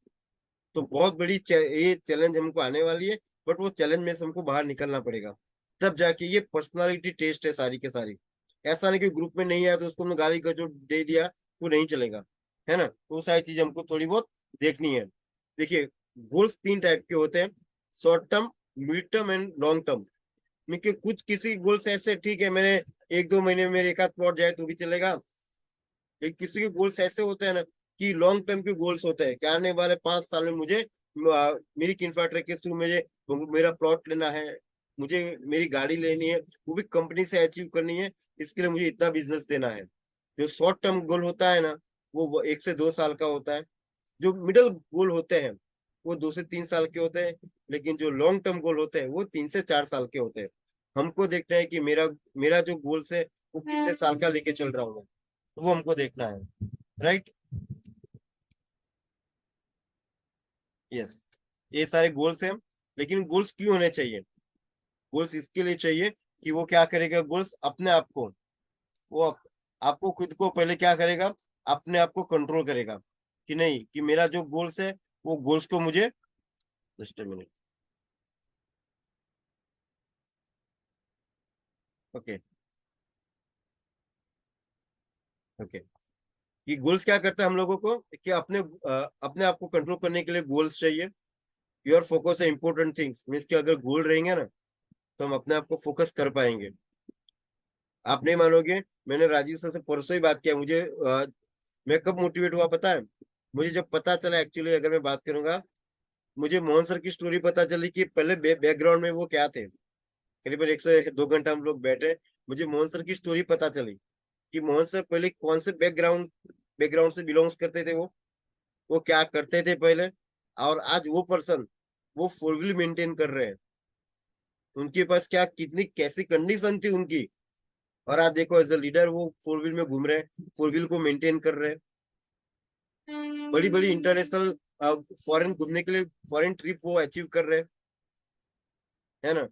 तो बहुत बड़ी ये चैलेंज हमको आने वाली है, बट वो चैलेंज में से हमको बाहर निकलना पड़ेगा, तब जाके। ये पर्सनालिटी टेस्ट है सारी के सारी। ऐसा नहीं कि ग्रुप में नहीं आया तो उसको हमने गाली गलौज दे दिया, वो नहीं चलेगा, है ना। तो वो सारी चीज हमको थोड़ी बहुत देखनी है। देखिए, गोल्स 3 टाइप के होते हैं, short term, mid term and long term. क्योंकि कुछ किसी गोल्स ऐसे, ठीक है मैंने 1 2 महीने में मेरे एक आध प्लॉट जाए तो भी चलेगा, लेकिन किसी के गोल्स ऐसे होते हैं ना, कि लॉन्ग टर्म के गोल्स होते हैं, कि आने वाले 5 साल में मुझे मेरी किन्फाट्रेक के थ्रू मुझे मेरा प्लॉट लेना है, मुझे मेरी गाड़ी लेनी है, वो भी कंपनी से अचीव करनी है, इसके लिए मुझे इतना बिजनेस देना है। जो शॉर्ट टर्म गोल होता है ना, वो 1 से 2 साल का होता है। जो मिडल गोल होते हैं वो 2 से 3 साल के होते हैं, लेकिन जो लॉन्ग टर्म गोल होते हैं वो 3 से 4 साल के होते हैं। हमको देखना है कि मेरा मेरा जो गोल्स है वो कितने साल का लेके चल रहा हूँ मैं, तो वो हमको देखना है। राइट, यस, ये सारे गोल्स हैं। लेकिन गोल्स क्यों होने चाहिए? गोल्स इसके लिए चाहिए कि वो क्या करेगा, गोल्स अपने आप को, वो आपको खुद को पहले क्या करेगा, अपने आप को कंट्रोल करेगा कि नहीं, कि मेरा जो गोल्स है वो गोल्स को मुझे, just a minute, okay okay, ये गोल्स क्या करता है हम लोगों को कि अपने आप को कंट्रोल करने के लिए गोल्स चाहिए। योर फोकस है इंपॉर्टेंट थिंग्स, मीन्स कि अगर गोल रहेंगे ना तो हम अपने आप को फोकस कर पाएंगे। आप नहीं मानोगे, मैंने राजीव सर से परसों ही बात किया। मैं कब मोटिवेट हुआ पता है? मुझे जब पता चला, एक्चुअली अगर मैं बात करूंगा, मुझे मोहन सर की स्टोरी पता चली कि पहले बैकग्राउंड में वो क्या थे। करीबन 1 से 2 घंटा हम लोग बैठे, मुझे मोहन सर की स्टोरी पता चली कि मोहन सर पहले कौन से बैकग्राउंड से बिलोंग्स करते थे, वो क्या करते थे पहले, और आज वो पर्सन वो 4 व्हील मेंटेन कर रहे हैं। उनके पास क्या, कितनी कैसी कंडीशन थी उनकी, और आज देखो एज अ लीडर वो 4 व्हील में घूम रहे हैं, 4 व्हील को मेंटेन कर रहे हैं, बड़ी बड़ी इंटरनेशनल फॉरेन घूमने के लिए फॉरेन ट्रिप वो अचीव कर रहे हैं, है ना।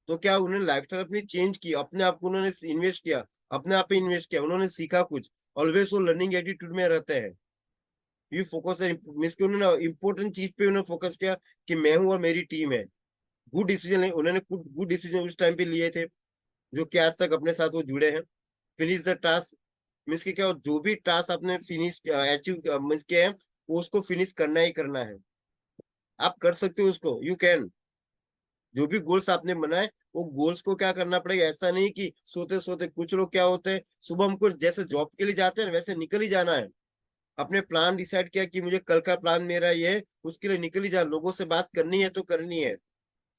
तो क्या उन्होंने लाइफस्टाइल अपनी चेंज की, अपने आप को उन्होंने इन्वेस्ट किया, अपने आप पे इन्वेस्ट किया, उन्होंने सीखा कुछ। ऑलवेज वो लर्निंग एटीट्यूड में रहते हैं। ये फोकस है, मीन्स कि उन्होंने इंपॉर्टेंट चीज पे उन्होंने फोकस किया कि मैं हूं और मेरी टीम है। गुड डिसीजन उन्होंने गुड डिसीजन उस टाइम पे लिए थे, जो कि आज तक अपने साथ वो जुड़े हैं। फिनिश द टास्क, मीन्स कि क्या, जो भी टास्क आपने फिनिश अचीव मीन्स किया है वो उसको फिनिश करना ही करना है। आप कर सकते हो उसको, यू कैन। जो भी गोल्स आपने बनाए वो गोल्स को क्या करना पड़ेगा, ऐसा नहीं कि सोते सोते, कुछ लोग क्या होते हैं, सुबह हमको जैसे जॉब के लिए जाते हैं वैसे निकल ही जाना है। अपने प्लान डिसाइड किया कि मुझे कल का प्लान मेरा ये है, उसके लिए निकल ही जा, लोगों से बात करनी है तो करनी है।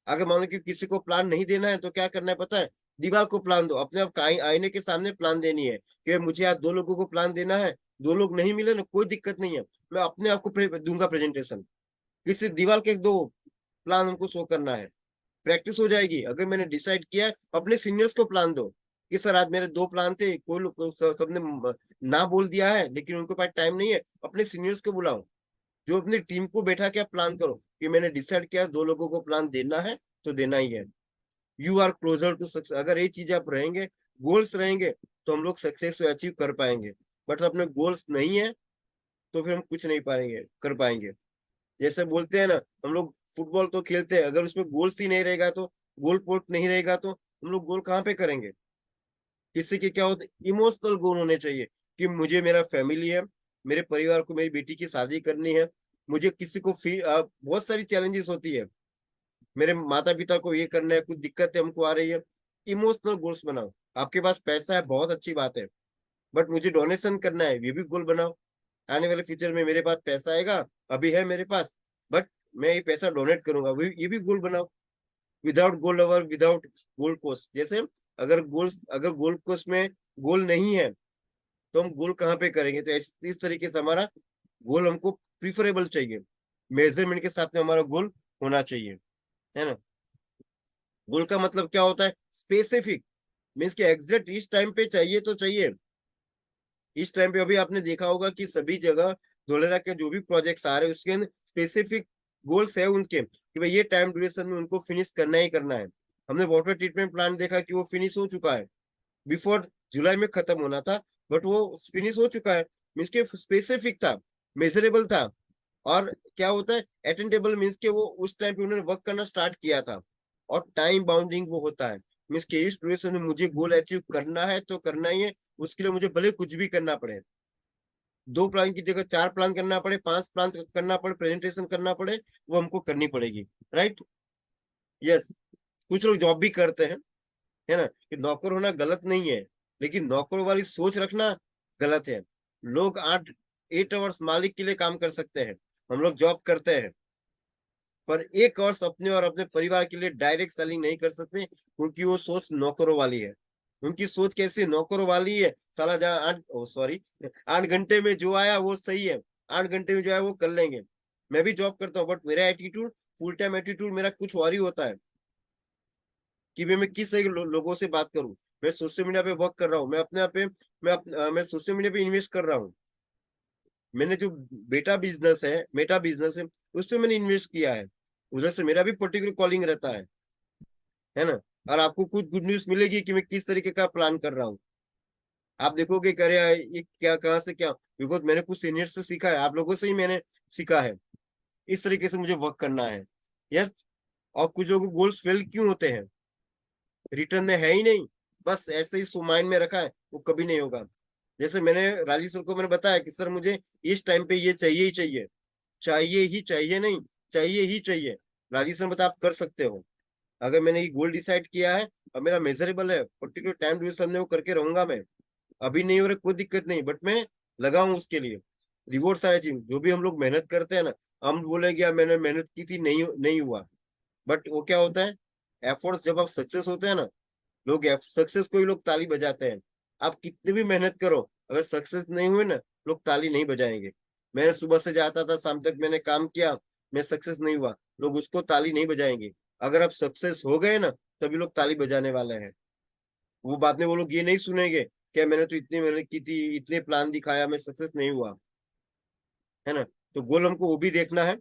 अगर मान लो कि किसी को प्लान नहीं देना है तो क्या करना है पता है, दीवार को प्लान दो, अपने आप आईने के सामने प्लान देनी है कि मुझे आज 2 लोगों को प्लान देना है, 2 लोग नहीं मिले ना कोई दिक्कत नहीं है, मैं अपने आप को दूंगा प्रेजेंटेशन। किसी दीवार के 2 प्लान हमको शो करना है, प्रैक्टिस हो जाएगी। अगर मैंने डिसाइड किया है, अपने सीनियर्स को प्लान दो कि सर आज मेरे 2 प्लान थे, कोई लोग सबने ना बोल दिया है लेकिन उनके पास टाइम नहीं है, अपने सीनियर्स को बुलाओ, जो अपनी टीम को बैठा के आप प्लान करो कि मैंने डिसाइड किया 2 लोगों को प्लान देना है तो देना ही है। You are closer to success. अगर ये चीजें आप रहेंगे, गोल्स रहेंगे, तो हम लोग सक्सेस को अचीव कर पाएंगे। बट अपने गोल्स नहीं है तो फिर हम कुछ नहीं पाएंगे, कर पाएंगे। जैसे बोलते हैं ना, हम लोग फुटबॉल तो खेलते हैं, अगर उसमें गोल्स ही नहीं रहेगा तो, गोल पोस्ट नहीं रहेगा तो हम लोग गोल कहाँ पे करेंगे। किसी के क्या होते, इमोशनल गोल होने चाहिए कि मुझे मेरा फैमिली है, मेरे परिवार को, मेरी बेटी की शादी करनी है, मुझे किसी को बहुत सारी चैलेंजेस होती है, मेरे माता पिता को ये करना है, कुछ दिक्कतें हमको आ रही है। इमोशनल गोल्स बनाओ। आपके पास पैसा है, बहुत अच्छी बात है, बट मुझे डोनेशन करना है, ये भी गोल बनाओ। आने वाले फ्यूचर में मेरे पास पैसा आएगा, अभी है मेरे पास, बट मैं ये पैसा डोनेट करूंगा, ये भी गोल बनाओ। Without goal over, without goal cost, जैसे अगर गोल कोस्ट में गोल नहीं है तो हम गोल कहाँ पे करेंगे। तो इस तरीके से हमारा गोल हमको प्रिफरेबल चाहिए, मेजरमेंट के साथ में हमारा गोल होना चाहिए, है ना। गोल का मतलब क्या होता है, स्पेसिफिक, मीन्स कि एग्जैक्ट इस टाइम पे चाहिए तो चाहिए। इस टाइम पे अभी आपने देखा होगा कि सभी जगह धोलेरा के जो भी प्रोजेक्ट्स आ रहे हैं उसके स्पेसिफिक गोल्स है उनके, कि भाई ये टाइम ड्यूरेशन में उनको फिनिश करना ही करना है। हमने वाटर ट्रीटमेंट प्लांट देखा कि वो फिनिश हो चुका है, बिफोर जुलाई में खत्म होना था, बट वो फिनिश हो चुका है। मीन्स के स्पेसिफिक था, मेजरेबल था, और क्या होता है, अटेंडेबल, मीन्स के वो उस टाइम पे उन्होंने वर्क करना स्टार्ट किया था। और टाइम बाउंडिंग वो होता है, मीन्स के इस ड्यूरेशन में मुझे गोल अचीव करना है तो करना ही है, उसके लिए मुझे भले कुछ भी करना पड़े, 2 प्लान की जगह 4 प्लान करना पड़े, 5 प्लान करना पड़े, प्रेजेंटेशन करना पड़े, वो हमको करनी पड़ेगी। Right, yes. कुछ लोग जॉब भी करते हैं, है ना, कि नौकर होना गलत नहीं है, लेकिन नौकरों वाली सोच रखना गलत है। लोग 8 8 आवर्स मालिक के लिए काम कर सकते हैं, हम लोग जॉब करते हैं, पर 1 आवर्स अपने और अपने परिवार के लिए डायरेक्ट सेलिंग नहीं कर सकते, क्योंकि वो सोच नौकरों वाली है। उनकी सोच कैसी नौकरों वाली है, साला जहाँ 8 घंटे में जो आया वो सही है, 8 घंटे में जो आया वो कर लेंगे। मैं भी जॉब करता हूँ, बट मेरा एटीट्यूड, फुल टाइम एटीट्यूड मेरा कुछ और ही होता है कि मैं किस तरह के लोगों से बात करूं। मैं सोशल मीडिया पे वर्क कर रहा हूँ, मैं अपने आप पे, मैं सोशल मीडिया पे इन्वेस्ट कर रहा हूँ। मैंने जो मेटा बिजनेस है, उसमें मैंने इन्वेस्ट किया है। उधर से मेरा भी पर्टिकुलर कॉलिंग रहता है ना। और आपको कुछ गुड न्यूज मिलेगी कि मैं किस तरीके का प्लान कर रहा हूँ। आप देखोगे करे ये क्या, कहाँ से क्या, बिकॉज मैंने कुछ सीनियर से सीखा है, आप लोगों से ही मैंने सीखा है। इस तरीके से मुझे वर्क करना है। यस। और कुछ लोगों को गोल्स फेल क्यों होते हैं, रिटर्न में है ही नहीं, बस ऐसे ही माइंड में रखा है, वो कभी नहीं होगा। जैसे मैंने राजीव सर को मैंने बताया कि सर मुझे इस टाइम पे ये चाहिए ही चाहिए, चाहिए ही चाहिए, नहीं चाहिए ही चाहिए। राजीव सर बता आप कर सकते हो। अगर मैंने ये गोल डिसाइड किया है और मेरा मेजरेबल है, पर्टिकुलर टाइम ड्यूरेशन में वो करके रहूंगा मैं। अभी नहीं हो रहा कोई दिक्कत नहीं, बट मैं लगा हूँ उसके लिए। रिवॉर्ड सारे चीज जो भी हम लोग मेहनत करते हैं ना, हम बोलेंगे यार मैंने मेहनत की थी, नहीं नहीं हुआ, बट वो क्या होता है, एफर्ट्स जब आप सक्सेस होते हैं ना, लोग सक्सेस को ही लोग ताली बजाते हैं। आप कितनी भी मेहनत करो, अगर सक्सेस नहीं हुए ना, लोग ताली नहीं बजाएंगे। मैंने सुबह से जाता था शाम तक मैंने काम किया, मैं सक्सेस नहीं हुआ, लोग उसको ताली नहीं बजाएंगे। अगर आप सक्सेस हो गए ना, तभी लोग ताली बजाने वाले हैं। वो बाद में वो लोग ये नहीं सुनेंगे क्या मैंने तो इतनी मेहनत की थी, इतने प्लान दिखाया, मैं सक्सेस नहीं हुआ, है ना। तो गोल हमको वो भी देखना है।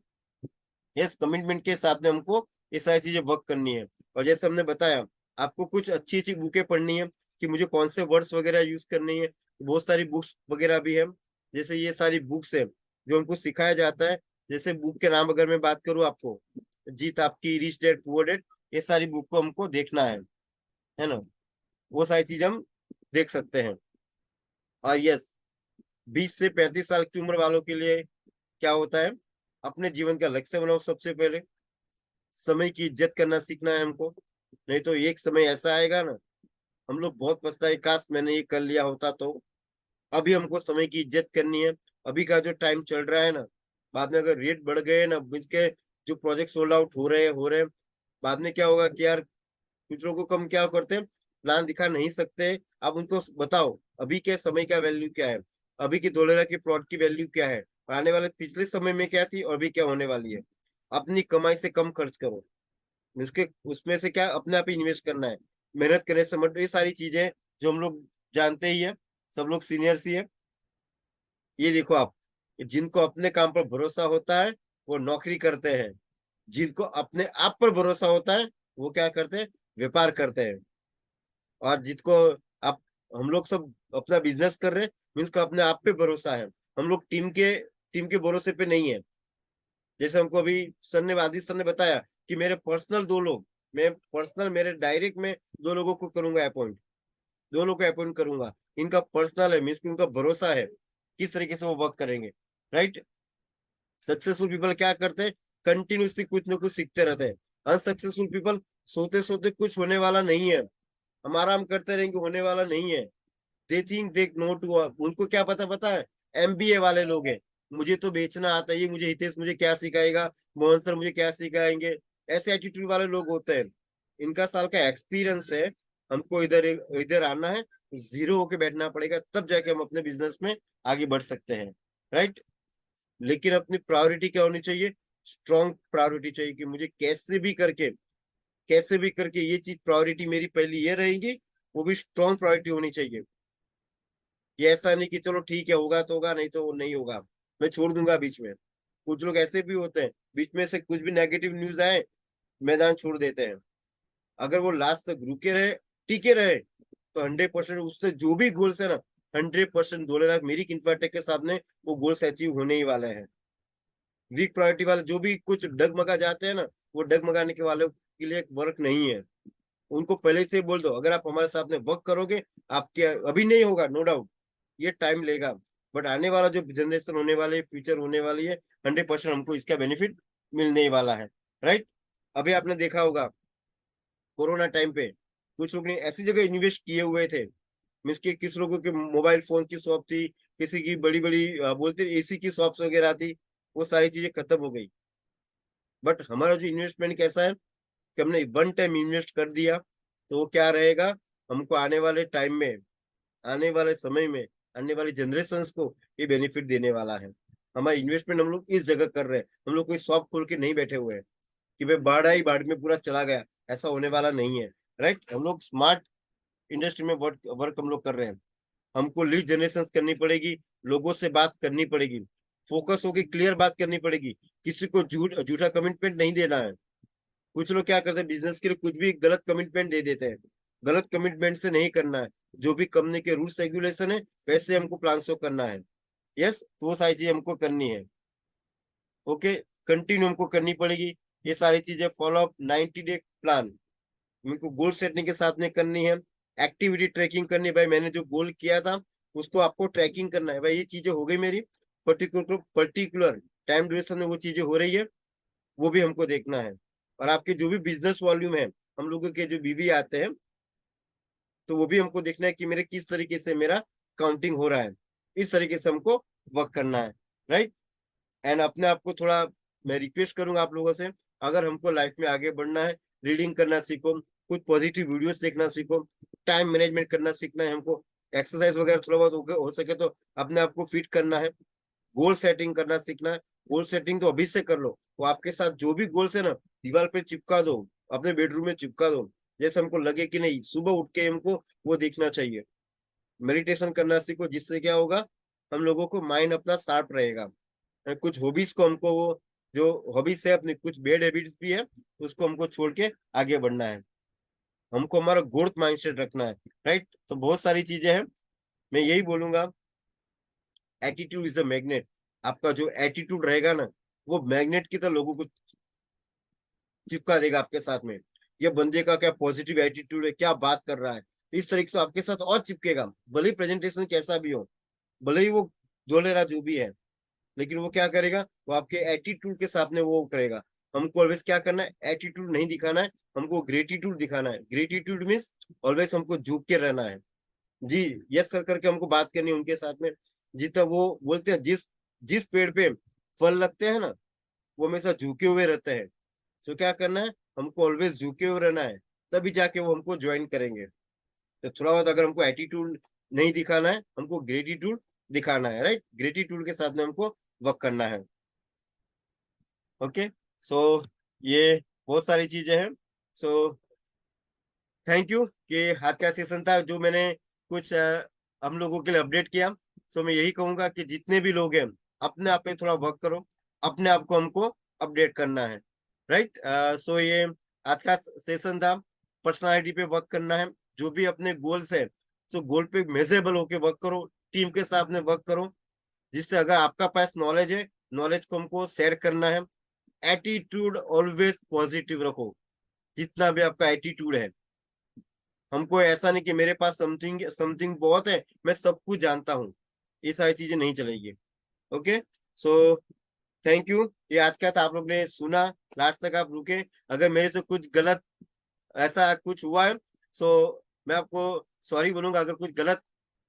यस, कमिटमेंट के साथ में हमको ये सारी चीजें वर्क करनी है। और जैसे हमने बताया, आपको कुछ अच्छी अच्छी बुकें पढ़नी है कि मुझे कौन से वर्ड्स वगैरह यूज करनी है। बहुत सारी बुक्स वगैरह भी है, जैसे ये सारी बुक्स है जो हमको सिखाया जाता है। जैसे बुक के नाम अगर मैं बात करूँ आपको, जीत आपकी, रिच डैड पुअर डैड, ये सारी बुक को हमको देखना है ना। वो सारी चीज हम देख सकते हैं। और यस, 20 से 35 साल की उम्र वालों के लिए क्या होता है, अपने जीवन का लक्ष्य बनाओ सबसे पहले। समय की इज्जत करना सीखना है हमको, नहीं तो एक समय ऐसा आएगा ना, हम लोग बहुत पछताए काश मैंने ये कर लिया होता तो। अभी हमको समय की इज्जत करनी है। अभी का जो टाइम चल रहा है ना, बाद में अगर रेट बढ़ गए ना, के जो प्रोजेक्ट सोल्ड आउट हो रहे हैं, बाद में क्या होगा कि यार कुछ लोगों को हम क्या करते हैं, प्लान दिखा नहीं सकते। आप उनको बताओ अभी के समय का वैल्यू क्या है, अभी की डॉलर के प्लॉट की वैल्यू क्या है, और आने वाले पिछले समय में क्या थी और अभी क्या होने वाली है। अपनी कमाई से कम खर्च करो, उसके उसमें से क्या अपने आप ही इन्वेस्ट करना है। मेहनत करने से मत, ये सारी चीजें जो हम लोग जानते ही है, सब लोग सीनियर्स ही है। ये देखो आप, जिनको अपने काम पर भरोसा होता है वो नौकरी करते हैं, जिनको अपने आप पर भरोसा होता है वो क्या करते हैं, व्यापार करते हैं। और जिसको आप, हम लोग सब अपना बिजनेस कर रहे हैं, मीन्स को अपने आप पे भरोसा है। हम लोग टीम के भरोसे पे नहीं है। जैसे हमको अभी सर ने, आदित्य सर ने बताया कि मेरे पर्सनल 2 लोग, मैं पर्सनल मेरे डायरेक्ट में 2 लोगों को करूंगा अपॉइंट, 2 लोग को अपॉइंट करूंगा। इनका पर्सनल है, मीन्स की उनका भरोसा है किस तरीके से वो वर्क करेंगे। राइट। सक्सेसफुल पीपल क्या करते हैं, कंटिन्यूसली कुछ ना कुछ सीखते रहते हैं। अनसक्सेसफुल पीपल सोते सोते कुछ होने वाला नहीं है, हम आराम करते रहेंगे, होने वाला नहीं है। They think they know too, उनको क्या पता है, एमबीए वाले लोग हैं, मुझे तो बेचना आता है, ये मुझे हितेश मुझे क्या सिखाएगा, मोहन सर मुझे क्या सिखाएंगे। ऐसे एटीट्यूड वाले लोग होते हैं। इनका साल का एक्सपीरियंस है, हमको इधर इधर आना है, जीरो होके बैठना पड़ेगा, तब जाके हम अपने बिजनेस में आगे बढ़ सकते हैं। राइट। लेकिन अपनी प्रायोरिटी क्या होनी चाहिए, स्ट्रॉन्ग प्रायोरिटी चाहिए कि मुझे कैसे भी करके ये चीज प्रायोरिटी मेरी पहली ये रहेगी, वो भी स्ट्रॉन्ग प्रायोरिटी होनी चाहिए। ये ऐसा नहीं कि चलो ठीक है होगा तो होगा, नहीं तो वो नहीं होगा, मैं छोड़ दूंगा बीच में। कुछ लोग ऐसे भी होते हैं, बीच में से कुछ भी नेगेटिव न्यूज आए, मैदान छोड़ देते हैं। अगर वो लास्ट तक रुके रहे, टिके रहे, तो 100% उससे जो भी गोल्स है ना, 100% 2 लाख मेरी इंफ्राटेक के सामने वो गोल्स अचीव होने ही वाले हैं। वीक प्रायोरिटी वाले जो भी कुछ डगमगा जाते हैं ना, वो डगमगाने के वालों के लिए वर्क नहीं है। उनको पहले से बोल दो अगर आप हमारे साथ में वर्क करोगे, आपके अभी नहीं होगा नो डाउट, ये टाइम लेगा, बट आने वाला जो जनरेशन होने वाली है, फ्यूचर होने वाली है, 100% हमको इसका बेनिफिट मिलने ही वाला है। राइट। अभी आपने देखा होगा कोरोना टाइम पे कुछ लोग ने ऐसी जगह इन्वेस्ट किए हुए थे, मीन्स के किस लोगों के मोबाइल फोन की शॉप थी, किसी की बड़ी बड़ी बोलते एसी की शॉप्स वगैरह थी, वो सारी चीजें खत्म हो गई। बट हमारा जो इन्वेस्टमेंट कैसा है कि हमने वन टाइम इन्वेस्ट कर दिया, तो वो क्या रहेगा, हमको आने वाले टाइम में, आने वाले समय में, आने वाली जनरेशन्स को ये बेनिफिट देने वाला है। हमारा इन्वेस्टमेंट हम लोग इस जगह कर रहे हैं, हम लोग कोई शॉप खोल के नहीं बैठे हुए हैं कि भाई बाढ़ आई बाढ़ में पूरा चला गया, ऐसा होने वाला नहीं है। राइट, हम लोग स्मार्ट इंडस्ट्री में वर्क हम लोग कर रहे हैं। हमको लीड जनरेशन करनी पड़ेगी, लोगों से बात करनी पड़ेगी, फोकस होकर क्लियर बात करनी पड़ेगी, किसी को झूठा कमिटमेंट नहीं देना है। कुछ लोग क्या करते हैं, बिजनेस के लिए कुछ भी गलत कमिटमेंट दे देते हैं। गलत कमिटमेंट से नहीं करना है, जो भी कंपनी के रूल्स रेगुलेशन है वैसे हमको प्लान शो करना है। यस, तो वो सारी चीजें हमको करनी है। ओके, कंटिन्यू हमको करनी पड़ेगी ये सारी चीजें। फॉलो अप 90 डे प्लान हमको गोल सेटिंग के साथ में करनी है। एक्टिविटी ट्रैकिंग करनी है, भाई मैंने जो गोल किया था उसको आपको ट्रैकिंग करना है। भाई ये चीजें हो गई मेरी, पर्टिकुलर टाइम ड्यूरेशन में वो चीजें हो रही है, वो भी हमको देखना है। और आपके जो भी बिजनेस वॉल्यूम है, हम लोगों के जो बीवी आते हैं, तो वो भी हमको देखना है कि मेरे किस तरीके से मेरा काउंटिंग हो रहा है। इस तरीके से हमको वर्क करना है। राइट, एंड अपने आप को थोड़ा मैं रिक्वेस्ट करूंगा आप लोगों से, अगर हमको लाइफ में आगे बढ़ना है, रीडिंग करना सीखो, कुछ पॉजिटिव वीडियोस देखना सीखो, टाइम मैनेजमेंट करना सीखना है हमको, एक्सरसाइज वगैरह थोड़ा बहुत हो सके तो अपने आप को फिट करना है, गोल सेटिंग करना सीखना है। गोल सेटिंग तो अभी से कर लो, वो आपके साथ जो भी गोल्स है ना, दीवार पे चिपका दो, अपने बेडरूम में चिपका दो, जैसे हमको लगे कि नहीं सुबह उठ के हमको वो देखना चाहिए। मेडिटेशन करना सीखो, जिससे क्या होगा, हम लोगों को माइंड अपना शार्प रहेगा। कुछ हॉबीज को हमको, वो जो हॉबीज है अपनी, कुछ बैड हैबिट्स भी है, उसको हमको छोड़ के आगे बढ़ना है। हमको हमारा ग्रोथ माइंडसेट रखना है। राइट, तो बहुत सारी चीजें हैं। मैं यही बोलूंगा, एटीट्यूड इज अ मैग्नेट। आपका जो एटीट्यूड रहेगा ना, वो मैग्नेट की तरह लोगों को चिपका देगा आपके साथ में। ये बंदे का क्या पॉजिटिव एटीट्यूड है, क्या बात कर रहा है, इस तरीके से आपके साथ और चिपकेगा। भले ही प्रेजेंटेशन कैसा भी हो, भले ही वो जो ले रहा जो भी है, लेकिन वो क्या करेगा, वो आपके एटीट्यूड के साथ में वो करेगा। हमको ऑलवेज क्या करना है, एटीट्यूड नहीं दिखाना है, हमको ग्रेटिट्यूड दिखाना है। ग्रेटिट्यूड मीन्स ऑलवेज हमको झुक के रहना है। जी, यस सर करके हमको बात करनी है उनके साथ में। जितना वो बोलते हैं, जिस जिस पेड़ पे फल लगते हैं ना, वो हमेशा झुके हुए रहते हैं। तो क्या करना है, हमको ऑलवेज झुके हुए रहना है, तभी जाके वो हमको ज्वाइन करेंगे। तो थोड़ा बहुत अगर हमको एटीट्यूड नहीं दिखाना है, हमको ग्रेटिट्यूड दिखाना है। राइट, ग्रेटिट्यूड के साथ में हमको वर्क करना है। ओके, सो ये बहुत सारी चीजें हैं। सो थैंक यू कि आज का सेशन था जो मैंने कुछ हम लोगों के लिए अपडेट किया। सो मैं यही कहूंगा कि जितने भी लोग हैं, अपने आप पे थोड़ा वर्क करो, अपने आप को हमको अपडेट करना है। राइट, सो ये आज का सेशन था, पर्सनालिटी पे वर्क करना है। जो भी अपने गोल्स है, सो गोल पे मेजरेबल होके वर्क करो, टीम के साथ में वर्क करो, जिससे अगर आपका पास नॉलेज है, नॉलेज को हमको शेयर करना है। एटीट्यूड ऑलवेज पॉजिटिव रखो, जितना भी आपका एटीट्यूड है। हमको ऐसा नहीं कि मेरे पास समथिंग समथिंग बहुत है, मैं सब कुछ जानता हूँ, ये सारी चीजें नहीं चलेगी। Okay, so thank you. ये आज का था, आप लोग ने सुना, लास्ट तक आप रुके। अगर मेरे से कुछ गलत ऐसा कुछ हुआ है, सो मैं आपको सॉरी बोलूंगा अगर कुछ गलत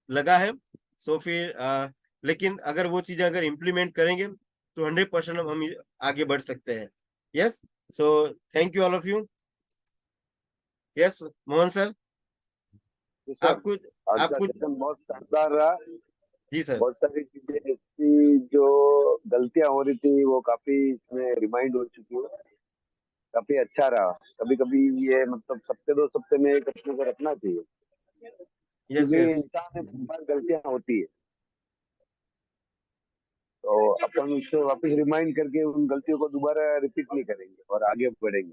लगा है। सो फिर लेकिन अगर वो चीजें अगर इम्प्लीमेंट करेंगे तो 100% हम आगे बढ़ सकते हैं। Yes, so thank you all of you. Yes Mohan sir, जी आप सर, कुछ आज आप का कुछ सेशन बहुत शानदार रहा। जी सर। बहुत सारी चीजें ऐसी जो गलतियां हो रही थी वो काफी इसमें रिमाइंड हो चुकी है। काफी अच्छा रहा। कभी कभी ये मतलब सप्ते दो सप्ते में एक अपने को रखना चाहिए, यस क्योंकि यस, इंसान में बहुत बार गलतियां होती है। तो अपन उससे वापस रिमाइंड करके उन गलतियों को दोबारा रिपीट नहीं करेंगे और आगे बढ़ेंगे।